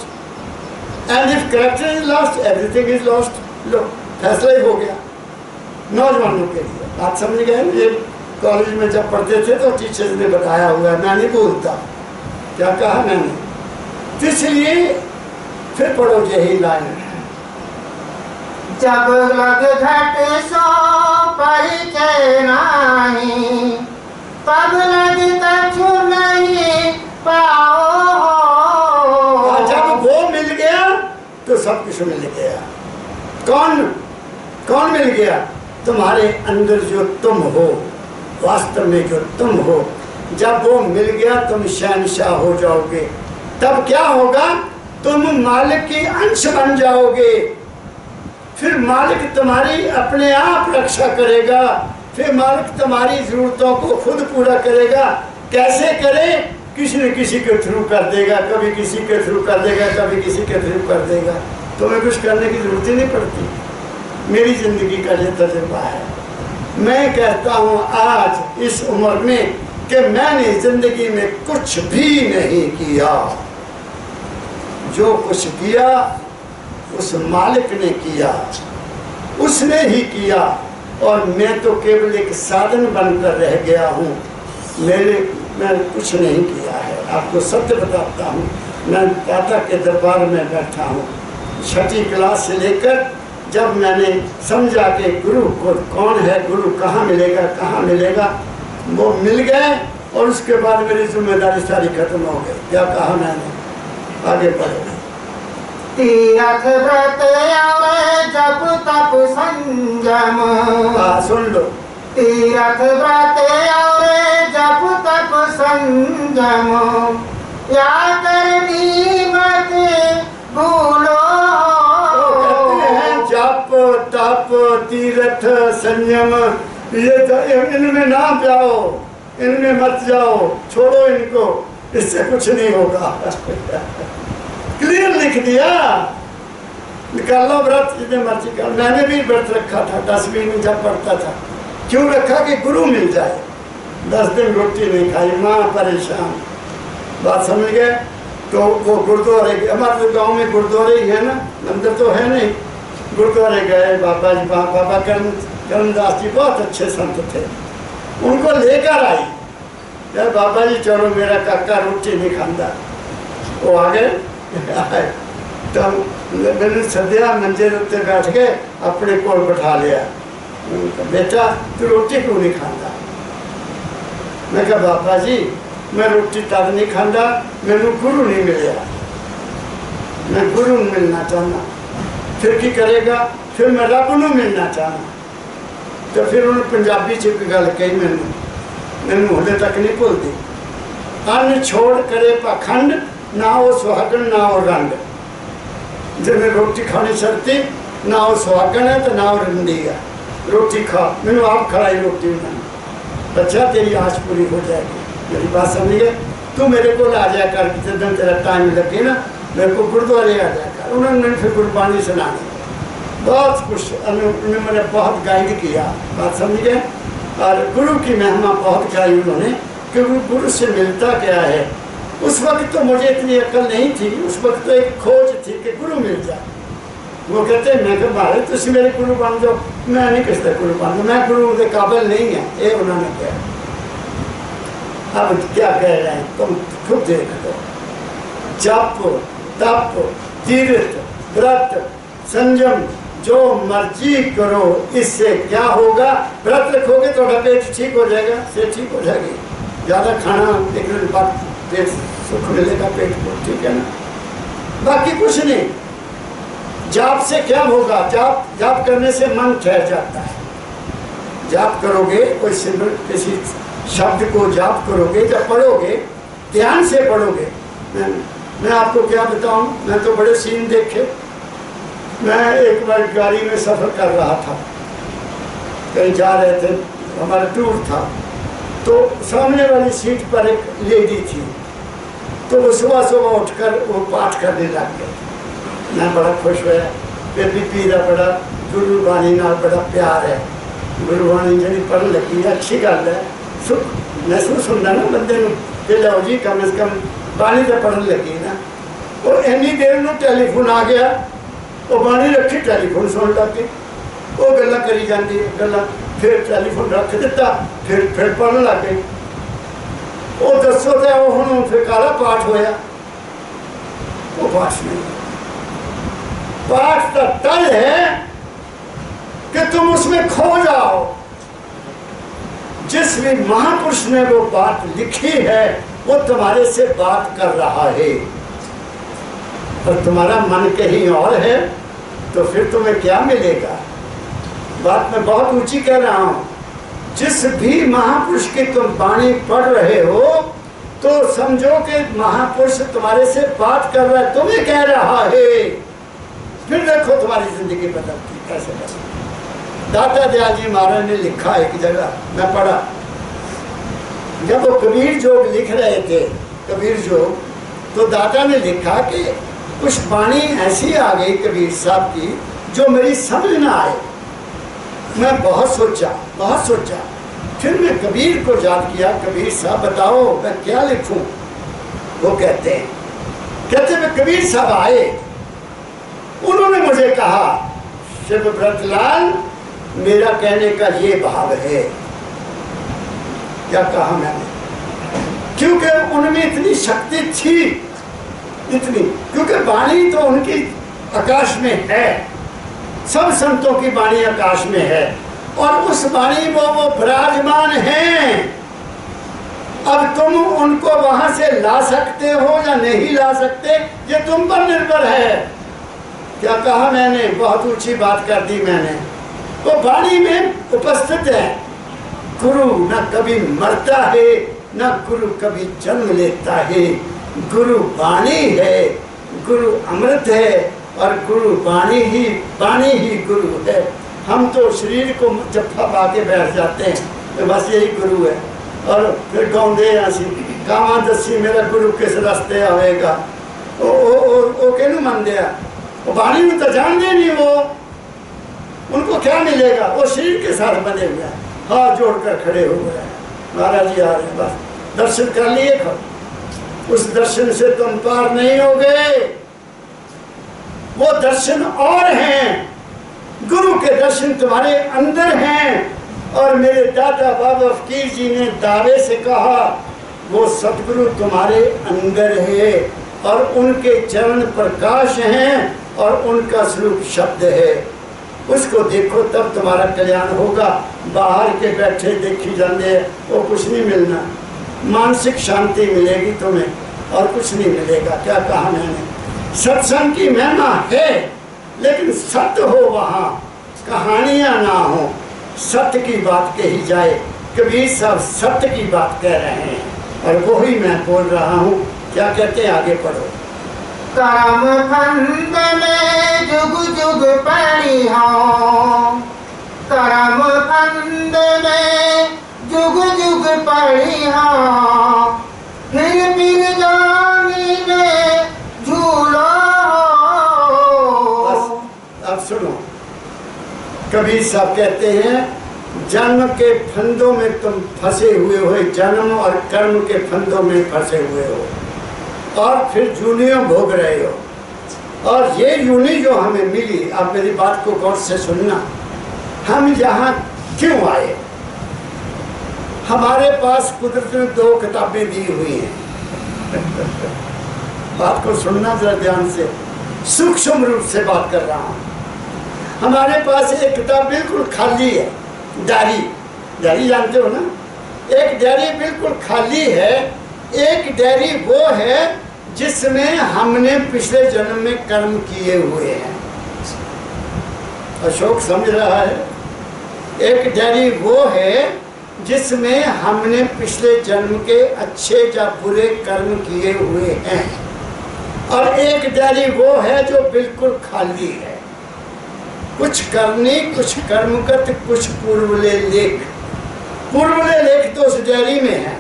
And if character is lost, everything is lost. लो, फैसला ही हो गया नौजवानों के लिए। बात समझ गए? ये कॉलेज में जब पढ़ते थे तो टीचर्स ने बताया हुआ है, मैं नहीं बोलता। क्या कहा मैंने? तो इसलिए फिर पढ़ो यही लाइन। जब लग घट सो परिचय नाही, तब लग कछु नहीं पाओ। जब वो मिल गया तो सब कुछ मिल गया। कौन मिल गया? तुम्हारे अंदर जो तुम हो, वास्तव में जो तुम हो, जब वो मिल गया तुम शहंशाह हो जाओगे। तब क्या होगा? तुम मालिक की अंश बन जाओगे। फिर मालिक तुम्हारी अपने आप रक्षा करेगा। फिर मालिक तुम्हारी जरूरतों को खुद पूरा करेगा। कैसे करे? किसी न किसी के थ्रू कर देगा, कभी किसी के थ्रू कर देगा, कभी किसी के थ्रू कर देगा। तुम्हें कुछ करने की जरूरत ही नहीं पड़ती। मेरी जिंदगी का ये तजुर्बा है। मैं कहता हूँ आज इस उम्र में कि मैंने जिंदगी में कुछ भी नहीं किया। जो कुछ किया उस मालिक ने किया, उसने ही किया, और मैं तो केवल एक साधन बनकर रह गया हूँ। मैं कुछ नहीं किया है। आपको सत्य बताता हूँ, मैं दाता के दरबार में बैठा हूँ। 6ठी क्लास से लेकर जब मैंने समझा कि गुरु को कौन है, गुरु कहाँ मिलेगा, वो मिल गए और उसके बाद मेरी जिम्मेदारी सारी खत्म हो गई। क्या कहा मैंने? आगे बढ़े। तीरथ व्रत आवे जप तप संयम। सुन लो। तीरथ व्रत आवे जप तप संयम, या करनी मत भूलो। जप तप तीर्थ संयम, ये तो इनमें ना जाओ, इनमें मत जाओ, छोड़ो इनको, इससे कुछ नहीं होगा। क्लियर लिख दिया। निकाल लो व्रत जितने मर्जी कर। मैंने भी व्रत रखा था 10वीं में जब पढ़ता था। क्यों रखा? कि गुरु मिल जाए। 10 दिन रोटी नहीं खाई, माँ परेशान। बात समझ गए? तो वो गुरुद्वारे, हमारे गांव में गुरुद्वारे ही है ना, मंदिर तो है नहीं। गुरुद्वारे गए, बाबा जी, बाबा करमदास जी बहुत अच्छे संत थे, उनको लेकर आई। बाबा जी चलो मेरा काका रोटी नहीं खाता। वो आ गए। तब मैंने सद्या, मंजे उत्ते बैठ के अपने कोल बैठा लिया। बेटा तू रोटी क्यों नहीं खाता? मैं कहा बाबा जी मैं रोटी तब नहीं खाता, मैनू गुरु नहीं मिले, मैं गुरु मिलना चाहना। फिर की करेगा? फिर मैं रब नूं मिलना चाहना। तो फिर उन्होंने पंजाबी च एक गल कही, मैनू हले तक नहीं भुलती। अन्न छोड़ करे पाखंड, ना वो सुहागन ना वो रंड। जिन्हें रोटी खानी छड़ती, ना वो सुहागन है तो ना वो रंडी है। रोटी खा, मैनू आप खड़ाई रोटी मैंने। बच्चा तेरी आस पूरी हो जाएगी। मेरी बात समझ गए? तू मेरे को आ जाया कर, जिस दिन तेरा टाइम लगे ना, मेरे को गुरुद्वारे आ जाया कर। उन्होंने फिर गुरबानी सुनानी, बहुत कुछ उन्होंने मैंने बहुत गाइड किया। बात समझ गए? और गुरु की महिमा बहुत गाई उन्होंने, क्योंकि गुरु से मिलता क्या है। उस वक्त तो मुझे इतनी अकल नहीं थी, उस वक्त तो एक खोज थी कि गुरु मिल जाए। वो कहते मैं कहा भाई तुम मेरे गुरु बन जाओ। मैं नहीं किसका गुरु बन, मैं गुरु के काबिल नहीं है, ये उन्होंने कहा। अब क्या कह रहे हैं तुम खुद देख लो। जप तप तीर्थ व्रत संयम जो मर्जी करो, इससे क्या होगा? व्रत रखोगे तो पेट ठीक हो जाएगा, सेहत ठीक हो जाएगी। ज़्यादा खाना एक दिन बाद पेट सुख मिलेगा, पेट को, ठीक है ना? बाकी कुछ नहीं। जाप से क्या होगा? जाप करने से मन ठहर जाता है। जाप करोगे, कोई सिमरन किसी शब्द को जाप करोगे, जब पढ़ोगे ध्यान से पढ़ोगे। मैं आपको क्या बताऊं, मैं तो बड़े सीन देखे। मैं एक बार गाड़ी में सफ़र कर रहा था, कहीं जा रहे थे, हमारा टूर था, तो सामने वाली सीट पर एक लेडी थी, तो वो सुबह सुबह उठकर वो पाठ करने लग गए। मैं बड़ा खुश हुआ। बेबी पीरा बड़ा गुरु बाणी नाल बड़ा प्यार है। गुरु बाणी जी पढ़ लगी, अच्छी गल है, सुख महसूस होता ना बंदे को, लो जी कम से कम बाणी तो पढ़न लगी ना। और इन्नी देर में टेलीफोन आ गया, वो बाणी रखी, टेलीफोन सुन लग गए, वो गल्लां करी जाती है, गल्लां, फिर टेलीफोन रख दिता, फिर पढ़न लग गई। वो दसो तो हुण फिर काला पाठ होया, वो पाठ नहीं। पाठ का तल है कि तुम उसमें खो जाओ। जिस भी महापुरुष ने वो बात लिखी है वो तुम्हारे से बात कर रहा है, और तुम्हारा मन कहीं और है, तो फिर तुम्हें क्या मिलेगा? बात मैं बहुत ऊंची कह रहा हूं। जिस भी महापुरुष की तुम वाणी पढ़ रहे हो, तो समझो कि महापुरुष तुम्हारे से बात कर रहा है, तुम्हें कह रहा है। फिर देखो तुम्हारी जिंदगी बदलती कैसे बदलती। दाता दयाल जी महाराज ने लिखा एक जगह, मैं पढ़ा, जब वो कबीर जोग लिख रहे थे, कबीर जोग, तो दाता ने लिखा कि कुछ वाणी ऐसी आ गई कबीर साहब की जो मेरी समझ ना आए। मैं बहुत सोचा, फिर मैं कबीर को याद किया, कबीर साहब बताओ मैं क्या लिखूं? वो कहते मैं कबीर साहब आए, उन्होंने मुझे कहा, शिव व्रतलाल मेरा कहने का ये भाव है। क्या कहा मैंने? क्योंकि उनमें इतनी शक्ति थी, इतनी, क्योंकि वाणी तो उनकी आकाश में है, सब संतों की वाणी आकाश में है, और उस वाणी में वो विराजमान हैं। अब तुम उनको वहां से ला सकते हो या नहीं ला सकते, ये तुम पर निर्भर है। क्या कहा मैंने? बहुत ऊंची बात कर दी मैंने। वो वाणी में उपस्थित है। गुरु न कभी मरता है, न गुरु कभी जन्म लेता है। गुरु वाणी है, गुरु अमृत है, और गुरु वाणी ही गुरु है। हम तो शरीर को जफ्फा पा के बैठ जाते हैं, तो बस यही गुरु है, और फिर गाँदे असी गावां दसी मेरा गुरु किस रास्ते आएगा। वो कहनू मनते हैं, वो वाणी में तो जानते नहीं, वो उनको क्या मिलेगा? वो शरीर के साथ बने हुए हैं, हाथ जोड़कर खड़े हो गए, महाराज जी आ रहे हैं, बस दर्शन कर लिए, उस दर्शन से तुम पार नहीं हो गए। वो दर्शन और हैं, गुरु के दर्शन तुम्हारे अंदर हैं। और मेरे दादा बाबा फकीर जी ने दावे से कहा, वो सतगुरु तुम्हारे अंदर है, और उनके चरण प्रकाश हैं, और उनका स्वरूप शब्द है। उसको देखो तब तुम्हारा कल्याण होगा। बाहर के बैठे देखी जाते वो कुछ नहीं मिलना, मानसिक शांति मिलेगी तुम्हें, और कुछ नहीं मिलेगा। क्या कहा मैंने? सत्संग की महिमा है, लेकिन सत्य हो, वहाँ कहानियाँ ना हो, सत्य की बात कही जाए। कबीर साहब सत्य की बात कह रहे हैं, और वो ही मैं बोल रहा हूँ। क्या कहते हैं? आगे पढ़ो। कर्म फंद में जुग जुग पड़ी हो, कर्म फंद में जुग जुग पड़ी हो, फिर मिल जानी में झूलो। अब सुनो, कबीर साहब कहते हैं, जन्म के फंदों में तुम फंसे हुए हो, जन्म और कर्म के फंदों में फंसे हुए हो, और फिर जूनियों भोग रहे हो। और ये यूनी जो हमें मिली, आप मेरी बात को गौर से सुनना, हम यहाँ क्यों आए? हमारे पास कुदरत ने 2 किताबें दी हुई हैं। बात को सुनना जरा ध्यान से, सूक्ष्म रूप से बात कर रहा हूँ। हमारे पास एक किताब बिल्कुल खाली है, डायरी, डायरी जानते हो ना, एक डायरी बिल्कुल खाली है। एक डायरी वो है जिसमें हमने पिछले जन्म में कर्म किए हुए हैं। अशोक समझ रहा है? एक डायरी वो है जिसमें हमने पिछले जन्म के अच्छे या बुरे कर्म किए हुए हैं, और एक डायरी वो है जो बिल्कुल खाली है। कुछ करनी, कुछ कर्मगत, कुछ पूर्वले लेख। पूर्वले लेख तो उस डायरी में है,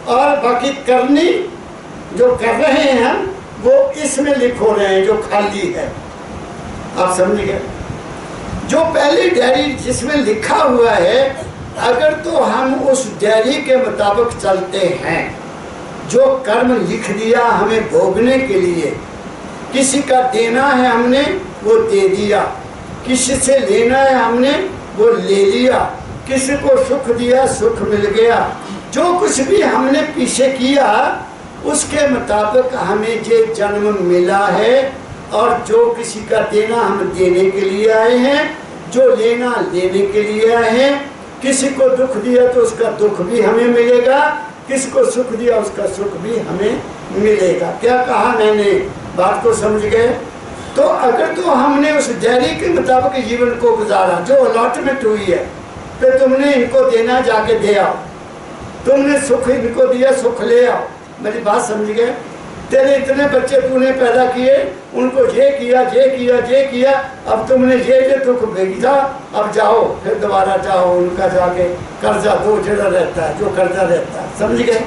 और बाकी करनी जो कर रहे हैं हम वो इसमें लिखो रहे हैं जो खाली है। आप समझ गए? जो पहली डायरी जिसमें लिखा हुआ है, अगर तो हम उस डायरी के मुताबिक चलते हैं, जो कर्म लिख दिया हमें भोगने के लिए, किसी का देना है हमने वो दे दिया, किसी से लेना है हमने वो ले लिया, किसी को सुख दिया सुख मिल गया, जो कुछ भी हमने पीछे किया उसके मुताबिक हमें ये जन्म मिला है। और जो किसी का देना हम देने के लिए आए हैं, जो लेना लेने के लिए आए हैं। किसी को दुख दिया तो उसका दुख भी हमें मिलेगा, किसी को सुख दिया उसका सुख भी हमें मिलेगा। क्या कहा मैंने? बात को समझ गए? तो अगर तो हमने उस डायरी के मुताबिक जीवन को गुजारा, जो अलॉटमेंट हुई है, तो तुमने इनको देना जाके दे आओ, तुमने सुख इनको दिया सुख ले आओ। मेरी बात समझ गए? तेरे इतने बच्चे तूने पैदा किए, उनको ये किया ये किया ये किया, अब तुमने ये दुख भेजा, अब जाओ फिर दोबारा जाओ उनका जाके कर्जा दो जड़ा रहता है, जो कर्जा रहता है। समझ गए?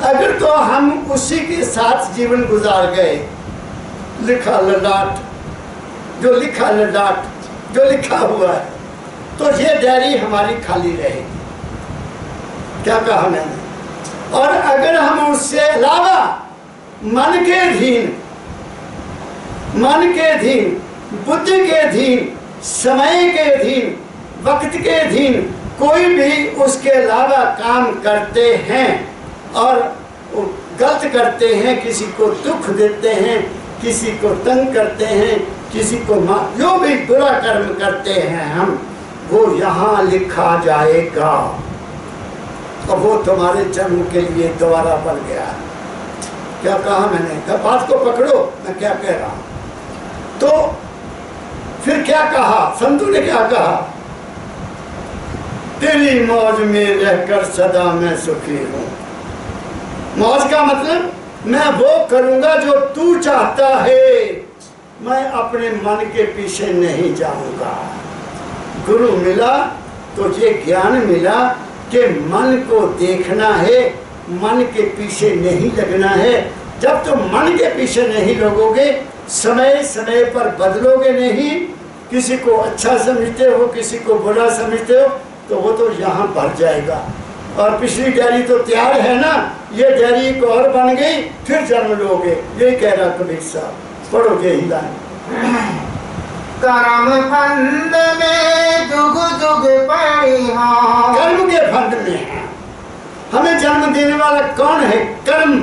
अगर तो हम उसी के साथ जीवन गुजार गए, लिखा ललाट, जो लिखा ललाट, जो लिखा हुआ है, तो ये डायरी हमारी खाली रहेगी। क्या कहा मैंने? और अगर हम उससे अलावा मन के अधीन, मन के अधीन, बुद्धि के अधीन, समय के अधीन, वक्त के अधीन कोई भी उसके अलावा काम करते हैं और गलत करते हैं, किसी को दुख देते हैं, किसी को तंग करते हैं, किसी को जो भी बुरा कर्म करते हैं हम, वो यहाँ लिखा जाएगा और वो तुम्हारे जन्म के लिए दोबारा बन गया। क्या कहा मैंने? तो बात को पकड़ो मैं क्या कह रहा हूं। तो फिर क्या कहा संतों ने? क्या कहा? तेरी मौज में रहकर सदा मैं सुखी हूं। मौज का मतलब मैं वो करूंगा जो तू चाहता है, मैं अपने मन के पीछे नहीं जाऊंगा। गुरु मिला तो ये ज्ञान मिला कि मन को देखना है, मन के पीछे नहीं लगना है। जब तुम मन के पीछे नहीं लगोगे, समय समय पर बदलोगे नहीं, किसी को अच्छा समझते हो किसी को बुरा समझते हो, तो वो तो यहाँ भर जाएगा। और पिछली डायरी तो तैयार है ना, ये डायरी एक और बन गई, फिर जन्म लोगे। यही कह रहा कबीर साहब। पढ़ो यही लाइन। कर्म फंद में जुग जुग पड़ी हो। कर्म के फंद में है। हमें जन्म देने वाला कौन है? कर्म।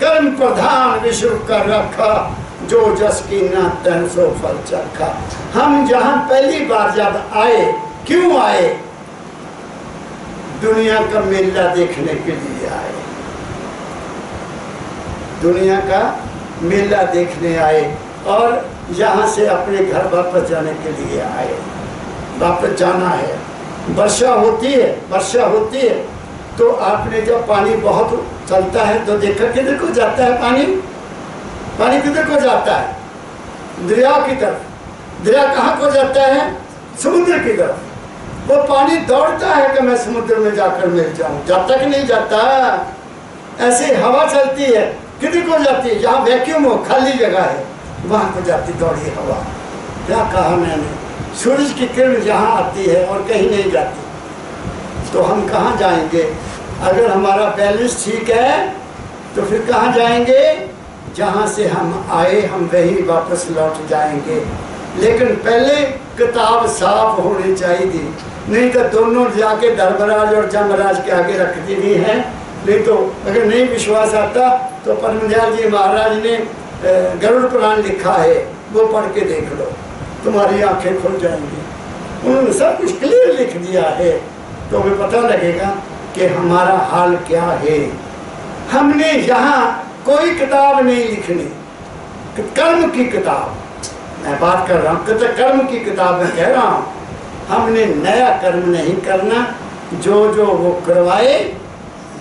कर्म प्रधान विश्व कर रखा, जो जस की ना तन सो फल चरखा। हम जहाँ पहली बार जब आए, क्यों आए? दुनिया का मेला देखने के लिए आए। दुनिया का मेला देखने आए और यहाँ से अपने घर वापस जाने के लिए आए। वापस जाना है। वर्षा होती है, वर्षा होती है तो आपने जब पानी बहुत चलता है तो देखा किधर को जाता है पानी? पानी किधर को जाता है? दरिया की तरफ। दरिया कहाँ को जाता है? समुद्र की तरफ। वो पानी दौड़ता है कि मैं समुद्र में जाकर मिल जाऊं। जाता कि नहीं जाता? ऐसे हवा चलती है, किधर को जाती है? जहाँ वैक्यूम हो, खाली जगह है, वहाँ को जाती दौड़ी हवा। क्या कहा मैंने? सूरज की किरण जहाँ आती है और कहीं नहीं जाती। तो हम कहाँ जाएंगे? अगर हमारा बैलेंस ठीक है तो फिर कहाँ जाएंगे? जहाँ से हम आए हम वहीं वापस लौट जाएंगे। लेकिन पहले किताब साफ होनी चाहिए, नहीं तो दोनों जाके धर्मराज और जमराज के आगे रख देनी है। नहीं तो अगर नहीं विश्वास आता तो परमदयाल जी महाराज ने गरुड़ पुराण लिखा है, वो पढ़ के देख लो। तुम्हारी आंखें खुल जाएंगी। उन्होंने सब कुछ क्लियर लिख दिया है, तो हमें पता लगेगा कि हमारा हाल क्या है। हमने यहाँ कोई किताब नहीं लिखनी, कर्म की किताब मैं बात कर रहा हूँ, कर्म की किताब में कह रहा हूँ। हमने नया कर्म नहीं करना, जो जो वो करवाए,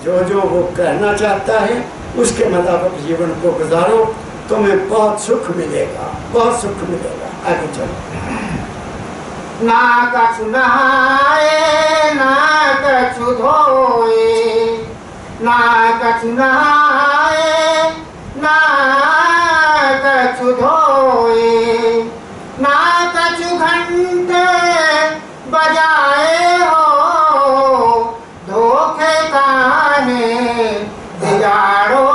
जो जो वो कहना चाहता है उसके मुताबिक जीवन को गुजारो, तुम्हें बहुत सुख मिलेगा, बहुत सुख मिलेगा। आगे चलो। ना कछु नहाए ना कछु धोए, ना कछु नहाए ना कछु धोए, ना कछु घंटे बजाए हो, धोखे काहे बिगाड़ो।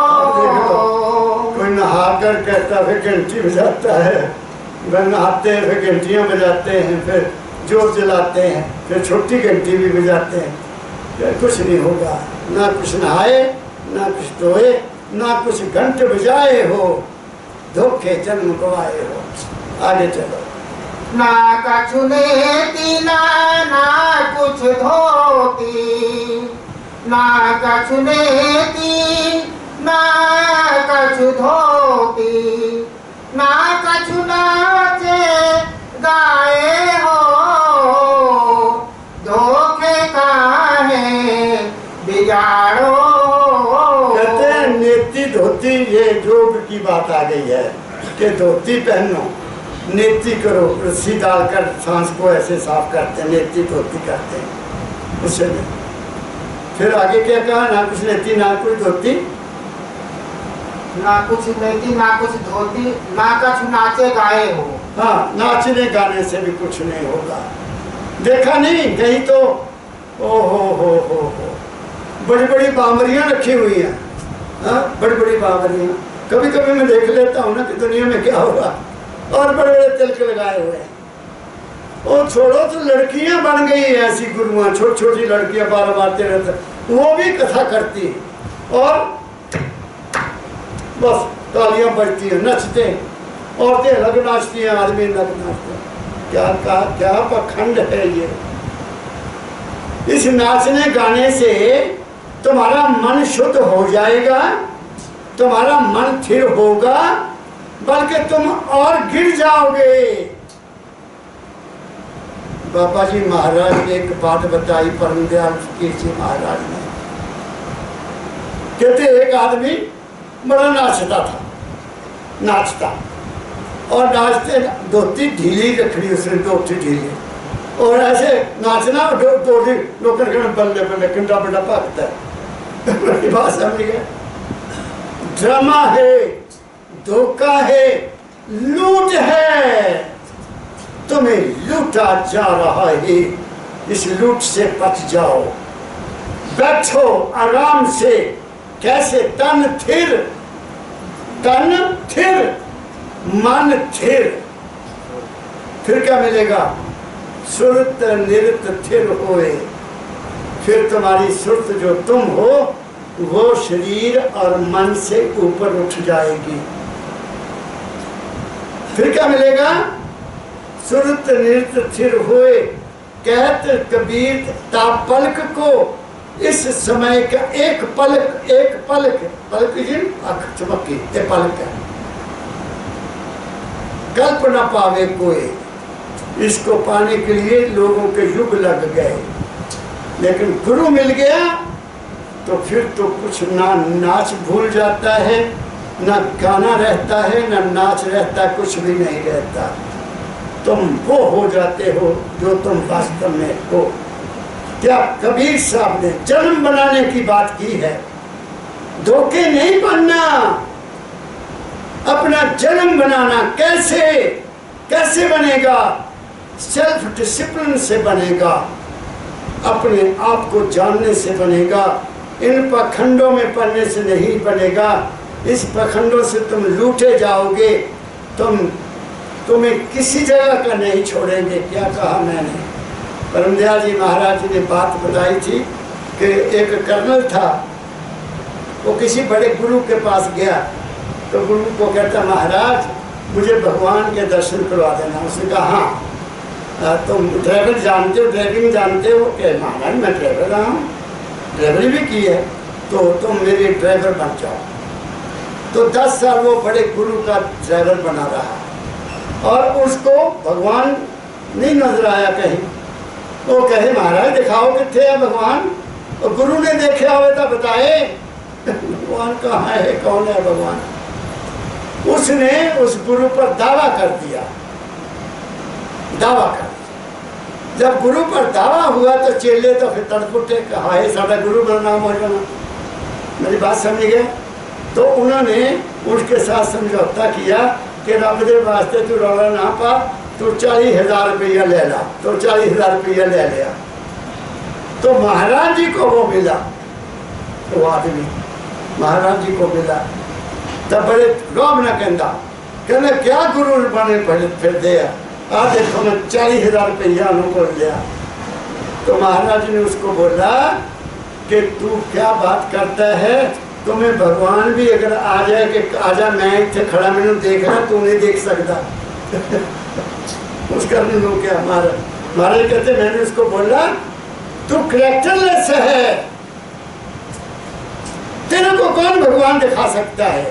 कोई नहा कर कहता है घंटी बजाता है, वह नहाते हैं फिर घंटियाँ बजाते हैं, फिर जोर जलाते हैं, फिर छोटी घंटी भी बजाते हैं। कुछ नहीं होगा, ना कुछ नहाए ना कुछ धोए ना कुछ घंटे बजाए हो, धोखे जन्म गवाए हो। आगे चलो। ना कछु लेती ना कुछ धोती, ना कछु लेती ना कछु धोती, ना कछु नाचे गाए हो, धोखे काहे बिगाड़ो। कहते हैं नेति धोती, ये योग की बात आ गई है कि धोती पहनो, नेति करो, रस्सी डालकर सांस को ऐसे साफ करते हैं, नेति धोती करते हैं, उससे नहीं। फिर आगे क्या कहा? ना कुछ नेति ना कुछ धोती, ना कुछ लेती ना कुछ धोती, ना कछु नाचे गाए हो। हाँ, नाचने गाने से भी कुछ नहीं होगा। देखा नहीं कहीं तो ओ हो बड़ी बड़ी बावरियां रखी हुई हैं, हाँ बड़ी बड़ी बावरियां। कभी कभी मैं देख लेता हूँ ना कि दुनिया में क्या होगा, और बड़े बड़े तिलक लगाए हुए हैं। और छोड़ो तो लड़कियां बन गई है ऐसी गुरुआं, छोटी छोटी लड़कियां 12-13 रहते, वो भी कथा करती है और बस तालियां बजती हैं, नचते हैं, औरतें अलग नाचती हैं, आदमी अलग नाचते हैं। क्या पखंड है ये। इस नाचने गाने से तुम्हारा मन शुद्ध हो जाएगा, तुम्हारा मन स्थिर होगा, बल्कि तुम और गिर जाओगे। बाबा जी महाराज ने एक बात बताई, परम दयाल फकीर जी महाराज ने। कहते एक आदमी बड़ा नाचता था, नाचता और नाचते धोती ढीली रखनी उसने, धोती ढीली, और ऐसे नाचना धोती लोकर बल्ले बल्ले कंडा बड़ा भागता है। बड़ी बात समझ गए। ड्रामा है, धोखा है, लूट है, तुम्हें लूटा जा रहा है। इस लूट से बच जाओ, बैठो आराम से। कैसे? तन थिर, तन थिर, मन थिर। फिर क्या मिलेगा? सुरत निरत थिर होए। फिर तुम्हारी सुरत जो तुम हो वो शरीर और मन से ऊपर उठ जाएगी। फिर क्या मिलेगा? सुरत निरत थिर होए। कहत कबीर ता पलक को, इस समय का एक पलक, एक पलक, पलक जी आँख चमकी, ये पलक है, कल्प न पावे कोई। इसको पाने के लिए लोगों के युग लग गए, लेकिन गुरु मिल गया तो फिर तो कुछ ना नाच भूल जाता है, ना गाना रहता है, ना नाच रहता, कुछ भी नहीं रहता। तुम वो हो जाते हो जो तुम वास्तव में हो। क्या कबीर साहब ने जन्म बनाने की बात की है, धोखे नहीं बनना, अपना जन्म बनाना। कैसे? कैसे बनेगा? सेल्फ डिसिप्लिन से बनेगा, अपने आप को जानने से बनेगा, इन पखंडों में पड़ने से नहीं बनेगा। इस पखंडों से तुम लूटे जाओगे, तुम्हें किसी जगह का नहीं छोड़ेंगे। क्या कहा मैंने? परमदयाल जी महाराज जी ने बात बताई थी कि एक कर्नल था, वो किसी बड़े गुरु के पास गया, तो गुरु को कहता, महाराज मुझे भगवान के दर्शन करवा देना। उसने कहा हाँ तुम ड्राइवर जानते हो, ड्राइविंग जानते हो? क्या महाराज मैं ड्राइवर रहा हूँ, ड्राइवरी भी की है, तो तुम मेरे ड्राइवर बन जाओ। तो 10 साल वो बड़े गुरु का ड्राइवर बना रहा और उसको भगवान नहीं नजर आया कहीं। वो कहे महाराज दिखाओ कितने है भगवान, और गुरु ने देखा हुए तो बताए भगवान कहाँ है, कौन है भगवान। उसने उस गुरु पर दावा कर दिया, दावा कर दिया। जब गुरु पर दावा हुआ तो चेले तो फिर तड़पुटे, कहा है साडा गुरु बदनाम हो जाना। मेरी बात समझ गए? तो उन्होंने उसके साथ समझौता किया कि रब दे वास्ते तू रौला ना पा, तू 40,000 रुपया ले ला। तो 40,000 रुपया ले लिया। तो महाराज जी को वो मिला, वो आदमी महाराज जी को मिला। तब बड़े रोब न कहना क्या गुरु बने फिर दे आ देखो मैं 40,000 रुपया उनको लिया। तो महाराज ने उसको बोला कि तू क्या बात करता है, तुम्हें भगवान भी अगर आ जाए कि आजा मैं इतने खड़ा मैंने देख रहा, तू नहीं देख सकता। उसका लोग क्या महाराज कहते मैंने उसको बोला तू करेक्टरलेस है, तेरे को कौन भगवान दिखा सकता है,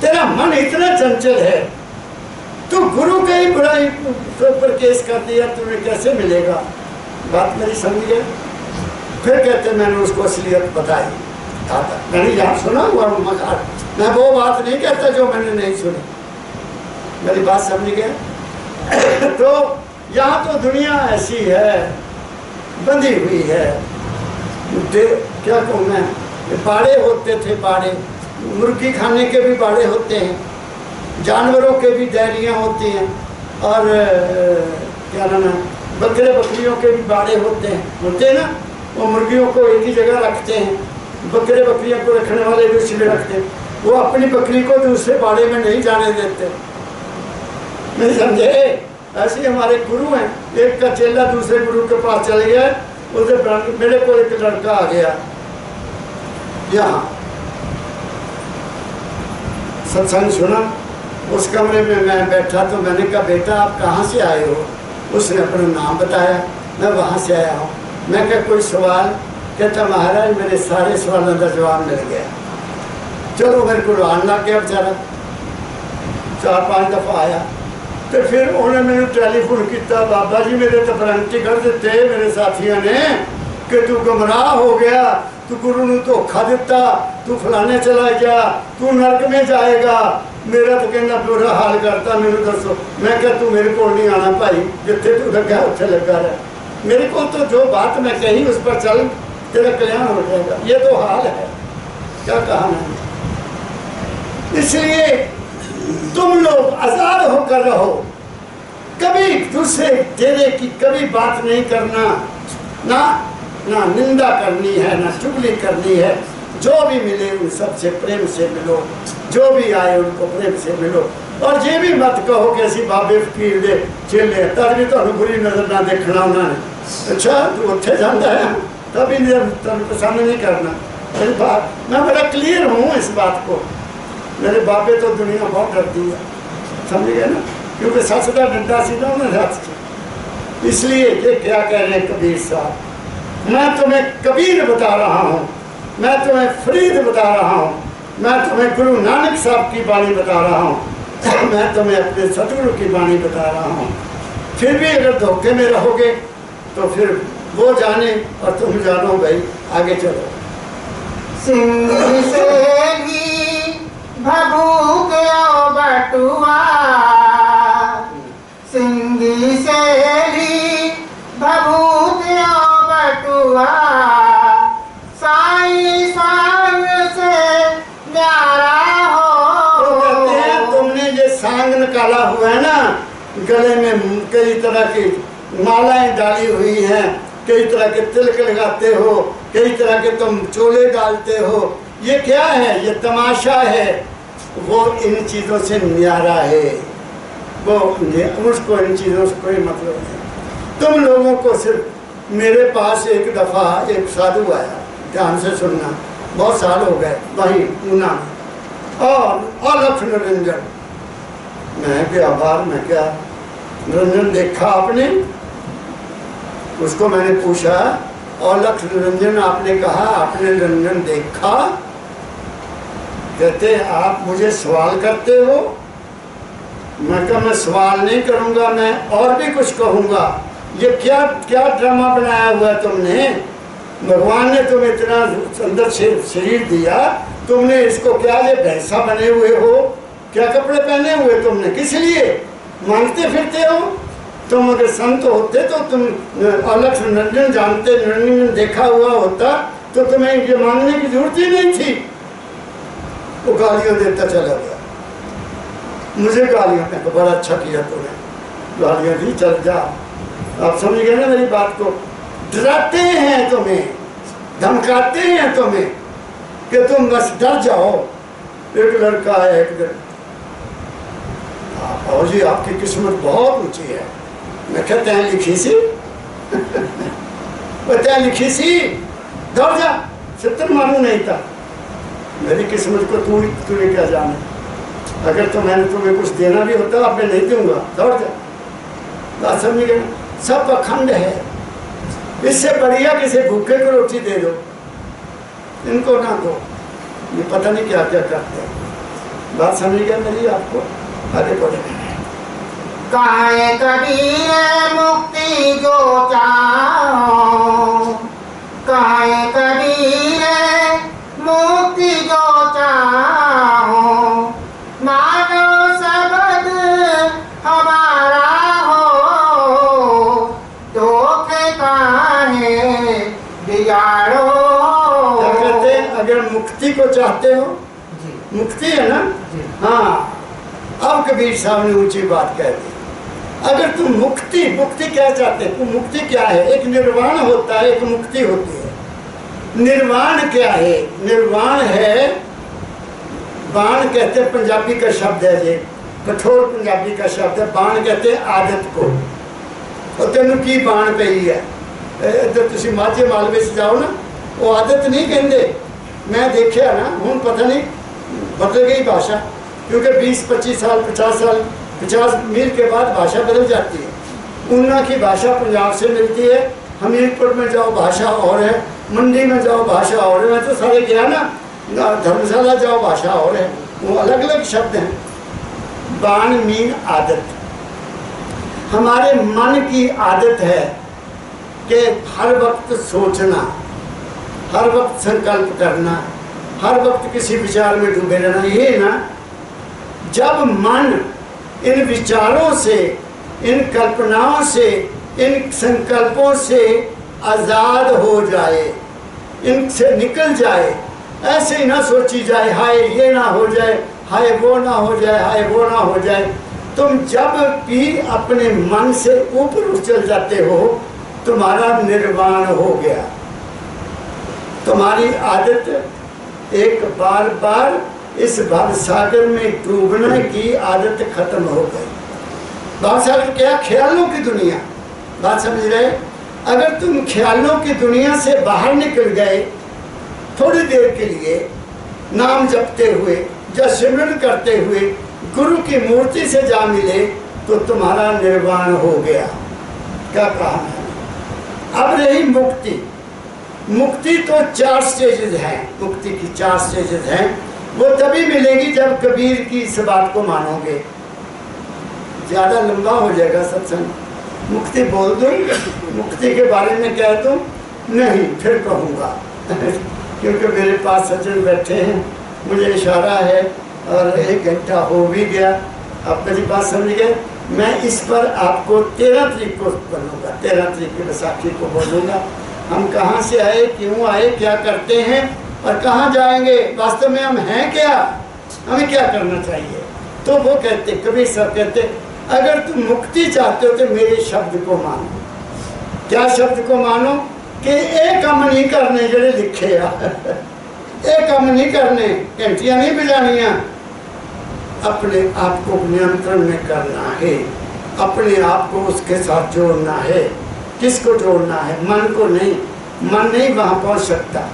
तेरा मन इतना चंचल है, तू गुरु के ही बुराई पर केस कर दिया, तुम्हें कैसे मिलेगा। बात मेरी समझिए। फिर कहते मैंने उसको असलियत बताई, मैंने यहाँ सुना हुआ मकान, मैं वो बात नहीं कहता जो मैंने नहीं सुनी। मेरी बात समझ गए? तो यहाँ तो दुनिया ऐसी है, बंधी हुई है। क्या कहूँ मैं, बाड़े होते थे, बाड़े मुर्गी खाने के भी बाड़े होते हैं, जानवरों के भी डेयरियाँ होती हैं, और क्या नाम है बकरे बकरियों के भी बाड़े होते हैं ना। वो मुर्गियों को एक ही जगह रखते हैं, बकरे बकरियों को रखने वाले भी उसी में रखते हैं। वो अपनी बकरी को दूसरे बाड़े में नहीं जाने देते, नहीं समझे? ऐसे हमारे गुरु हैं। एक का चेला दूसरे गुरु के पास चले गया, उसे मेरे को एक लड़का आ गया यहाँ सत्संग सुना, उस कमरे में मैं बैठा। तो मैंने कहा बेटा आप कहाँ से आए हो? उसने अपना नाम बताया, मैं वहाँ से आया हूँ। मैं क्या कोई सवाल? कहता महाराज मेरे सारे सवालों का जवाब मिल गया। चलो मेरे को रोन लग गया बेचारा, 4-5 दफ़ा आया। तो फिर उन्होंने मैंने टेलीफोन किया, बाबा जी मेरे तो वारंटी कर देते मेरे साथियों ने कि तू गुमराह हो गया, तू गुरु ने धोखा दिता, तू फलाने चला गया, तू नरक में जाएगा। मेरा तो कहना बुरा हाल करता, मेरे दसो। मैं क्या तू मेरे को नहीं आना भाई, जिथे तू लगा उत्थे लगा रहा। मेरे को तो जो बात मैं कही उस पर चल, तेरा कल्याण हो जाएगा। ये तो हाल है, क्या कहा मैंने। इसलिए तुम लोग आजाद होकर रहो, कभी दूसरे तेरे की कभी बात नहीं करना, ना निंदा करनी है, ना चुगली करनी है। जो भी मिले उन सबसे प्रेम से मिलो, जो भी आए उनको प्रेम से मिलो। और ये भी मत कहो कि ऐसी बाबे फकीर दे चेले तब भी तो बुरी नजर ना देखना उन्होंने। अच्छा तू उत्थे जाता है तभी तुम पसंद नहीं करना। मेरी बात मैं बड़ा क्लियर हूँ इस बात को। मेरे बाबे तो दुनिया बहुत डरती है, समझ गए ना, क्योंकि सच का डंडा सीधा उन्हें हाथ से। इसलिए ये क्या कह रहे हैं कबीर साहब, मैं तुम्हें कबीर बता रहा हूँ, मैं तुम्हें फरीद बता रहा हूँ, मैं तुम्हें गुरु नानक साहब की बाणी बता रहा हूँ, मैं तुम्हें अपने सतगुरु की बाणी बता रहा हूँ। फिर भी अगर धोखे में रहोगे तो फिर वो जाने और तुम जानो भाई, आगे चलो। सिंह से भी भभूक बटुआ, सिंगी से भी भभूक बटुआ, साईं सांग से न्यारा हो। तो कहते हैं तुमने ये सांग निकाला हुआ है ना, गले में कई तरह की मालाएं डाली हुई हैं, कई तरह के तिलक लगाते हो, कई तरह के तुम चोले डालते हो, ये क्या है? ये तमाशा है। वो इन चीज़ों से न्यारा है, वो उसको इन चीज़ों से कोई मतलब नहीं। तुम लोगों को सिर्फ मेरे पास एक दफ़ा एक साधु आया, ध्यान से सुनना, बहुत साल हो गए, वहीं ऊना में, और अलख निरंजन मैं क्या आभार, मैं क्या निरंजन देखा आपने? उसको मैंने पूछा, औलख निरंजन आपने कहा, आपने निरंजन देखा? कहते आप मुझे सवाल करते हो? मैं कहा मैं सवाल नहीं करूंगा, मैं और भी कुछ कहूंगा। ये क्या क्या ड्रामा बनाया हुआ है तुमने? भगवान ने तुम्हें इतना अंदर से शरीर दिया, तुमने इसको क्या ये भैंसा बने हुए हो? क्या कपड़े पहने हुए तुमने? किस लिए मांगते फिरते हो? तुम अगर संत होते तो तुम अलख निरंजन जानते, निरंजन देखा हुआ होता तो तुम्हें ये मांगने की जरूरत ही नहीं थी। वो गालियां देता चला गया, मुझे गालियां, मैं बड़ा अच्छा किया तूने, गालियां दी, चल जा। आप समझ गए ना मेरी बात को? डराते हैं तुम्हें, धमकाते हैं तुम्हें कि तुम बस डर जाओ। एक लड़का है एक दिन, और जी आपकी किस्मत बहुत ऊंची है। मैं कहते हैं लिखी सी बताया लिखी सी, दौड़ जा, 70 मालूम नहीं था। मेरी किस्मत को तूने क्या जाने? अगर तो मैंने तुम्हें कुछ देना भी होता अब मैं नहीं दूंगा, दौड़ जा। बात समझ गए? सब अखंड है, इससे बढ़िया किसी भूखे को रोटी दे दो, इनको ना दो। ये पता नहीं क्या क्या करते हैं। बात समझ गया मेरी आपको? आगे बढ़े। काहे कबीर मुक्ति जो चाहो, काहे कबीर मुक्ति जो चाहो, मानो शब्द हमारा हो, धोखे काहे बिगाड़ो। क्या कहते हैं? अगर मुक्ति को चाहते हो, मुक्ति है ना? हाँ, अब कबीर साहब ने ऊंची बात कह दी। अगर तुम मुक्ति, मुक्ति क्या चाहते हो? मुक्ति क्या है? एक निर्वाण होता है, एक मुक्ति होती है। निर्वाण क्या है? निर्वाण है, बाण कहते हैं, पंजाबी का शब्द है ये, कठोर पंजाबी का शब्द है। बाण कहते हैं आदत को। और तेन की बाण पई है, इधर तुम माझे मालवे से जाओ ना, वो आदत नहीं कहते। मैं देखा ना, हूँ पता नहीं बदल गई भाषा, क्योंकि 20-25 साल 50 साल 50 मील के बाद भाषा बदल जाती है। ऊना की भाषा पंजाब से मिलती है, हमीरपुर में जाओ भाषा और है, मंडी में जाओ भाषा और है। मैं तो सारे गया ना, धर्मशाला जाओ भाषा और है, वो अलग अलग शब्द हैं। बाण मीन आदत। हमारे मन की आदत है कि हर वक्त सोचना, हर वक्त संकल्प करना, हर वक्त किसी विचार में डूबे रहना। ये ना, जब मन इन विचारों से, इन कल्पनाओं से, इन संकल्पों से आज़ाद हो जाए, इनसे निकल जाए, ऐसे ही ना सोची जाए हाय ये ना हो जाए, हाय वो ना हो जाए, हाय वो ना हो जाए। तुम जब भी अपने मन से ऊपर उठ चल जाते हो, तुम्हारा निर्वाण हो गया। तुम्हारी आदत एक बार बार इस भव सागर में डूबने की आदत खत्म हो गई। भव सागर क्या? ख्यालों की दुनिया। बात समझ रहे? अगर तुम ख्यालों की दुनिया से बाहर निकल गए थोड़ी देर के लिए, नाम जपते हुए या सिमरन करते हुए गुरु की मूर्ति से जा मिले, तो तुम्हारा निर्वाण हो गया। क्या कहा मैंने? अब रही मुक्ति। मुक्ति तो 4 स्टेजेस हैं, मुक्ति की 4 स्टेजेस हैं। वो तभी मिलेगी जब कबीर की इस बात को मानोगे। ज़्यादा लंबा हो जाएगा सत्संग। मुक्ति बोल दूँ, मुक्ति के बारे में कह दूँ? नहीं, फिर कहूँगा क्योंकि मेरे पास सज्जन बैठे हैं, मुझे इशारा है और 1 घंटा हो भी गया। आप मेरी बात समझ गए? मैं इस पर आपको 13 तारीख को बोलूँगा, 13 तारीख की बैसाखी को बोलूँगा। हम कहाँ से आए, क्यों आए, क्या करते हैं और कहाँ जाएंगे, वास्तव में हम हैं क्या, हमें क्या करना चाहिए। तो वो कहते, कबीर साहब कहते, अगर तुम मुक्ति चाहते हो तो मेरे शब्द को मानो। क्या शब्द को मानो? कि एक काम नहीं करने जड़े लिखे आ एक काम नहीं करने, घंटियाँ नहीं बजानियाँ। अपने आप को नियंत्रण में करना है, अपने आप को उसके साथ जोड़ना है। किसको जोड़ना है? मन को नहीं। मन नहीं वहाँ पहुँच सकता,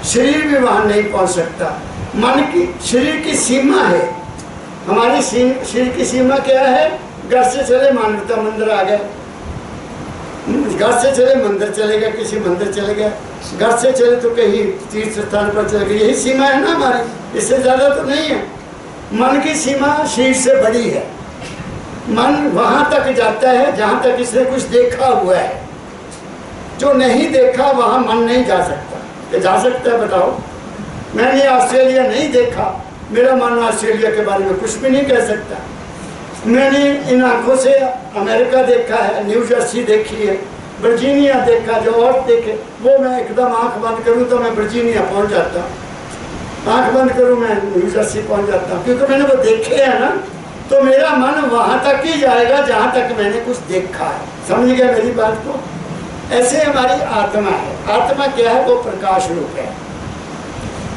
शरीर भी वहाँ नहीं पहुँच सकता। मन की, शरीर की सीमा है, हमारी शरीर की सीमा क्या है? घर से चले मानवता मंदिर आ गए, घर से चले मंदिर चले गए, किसी मंदिर चले गए, घर से चले तो कहीं तीर्थ स्थान पर चले गए। यही सीमा है ना हमारी, इससे ज़्यादा तो नहीं है। मन की सीमा शरीर से बड़ी है। मन वहाँ तक जाता है जहाँ तक इसने कुछ देखा हुआ है। जो नहीं देखा वहाँ मन नहीं जा सकता। क्या जा सकता है बताओ? मैंने ऑस्ट्रेलिया नहीं देखा, मेरा मन ऑस्ट्रेलिया के बारे में कुछ भी नहीं कह सकता। मैंने इन आंखों से अमेरिका देखा है, न्यू जर्सी देखी है, वर्जीनिया देखा, जो और देखे वो मैं एकदम आंख बंद करूं तो मैं वर्जीनिया पहुंच जाता हूँ, आंख बंद करूं मैं न्यू जर्सी पहुंच जाता हूँ, क्योंकि मैंने वो देखे है ना। तो मेरा मन वहाँ तक ही जाएगा जहाँ तक मैंने कुछ देखा है। समझ गया मेरी बात को? ऐसे हमारी आत्मा है। आत्मा क्या है? वो प्रकाश रूप है।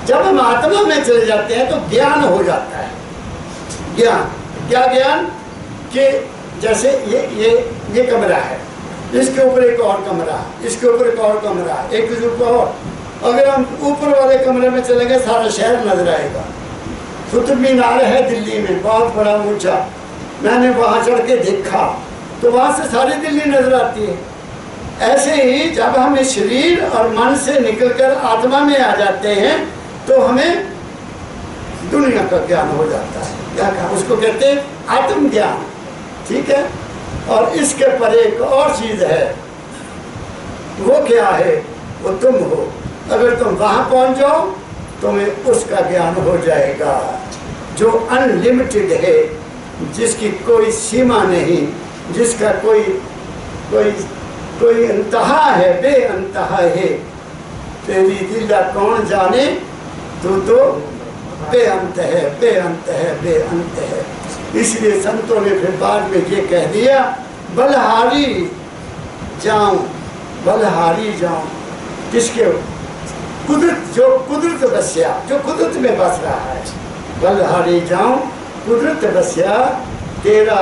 जब हम आत्मा में चले जाते हैं तो ज्ञान हो जाता है। ज्ञान क्या? ज्ञान कि जैसे ये कमरा है, इसके ऊपर एक और कमरा, इसके ऊपर एक और कमरा, एक के ऊपर और। अगर हम ऊपर वाले कमरे में चले गए सारा शहर नजर आएगा। कुतुब मीनार है दिल्ली में, बहुत बड़ा ऊंचा, मैंने वहाँ चढ़ के देखा तो वहाँ से सारी दिल्ली नजर आती है। ऐसे ही जब हम इस शरीर और मन से निकलकर आत्मा में आ जाते हैं तो हमें दुनिया का ज्ञान हो जाता है। क्या कहा? उसको कहते हैं आत्मज्ञान। ठीक है। और इसके परे एक और चीज है, वो क्या है? वो तुम हो। अगर तुम वहां पहुंच जाओ तुम्हें उसका ज्ञान हो जाएगा, जो अनलिमिटेड है, जिसकी कोई सीमा नहीं, जिसका कोई कोई कोई अंतहा है, बेअंतहा है। तेरी दिला कौन जाने, तू तो बेअंत है, बेअंत है, बेअंत है। इसलिए संतों ने फिर बाद में ये कह दिया, बलहारी जाऊं, बलहारी जाऊं। किसके? कुदरत, जो कुदरत बस्या, जो कुदरत में बस रहा है। बलहारी जाऊं कुदरत बस्या, तेरा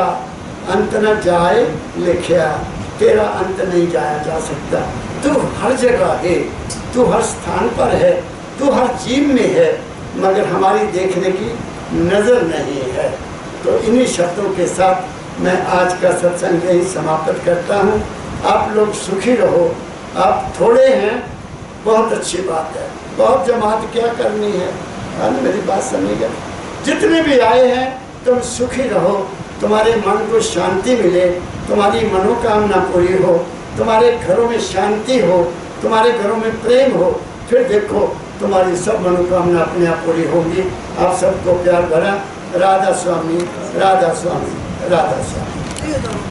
अंत न जाए लिखिया। तेरा अंत नहीं जाया जा सकता। तू हर जगह है, तू हर स्थान पर है, तू हर जीव में है, मगर हमारी देखने की नज़र नहीं है। तो इन्हीं शब्दों के साथ मैं आज का सत्संग यही समाप्त करता हूँ। आप लोग सुखी रहो। आप थोड़े हैं, बहुत अच्छी बात है। बहुत जमात क्या करनी है? मेरी बात समझिएगा। जितने भी आए हैं तुम सुखी रहो, तुम्हारे मन को शांति मिले, तुम्हारी मनोकामना पूरी हो, तुम्हारे घरों में शांति हो, तुम्हारे घरों में प्रेम हो, फिर देखो तुम्हारी सब मनोकामना अपने आप पूरी होगी। आप सबको प्यार भरा राधा स्वामी, राधा स्वामी, राधा स्वामी।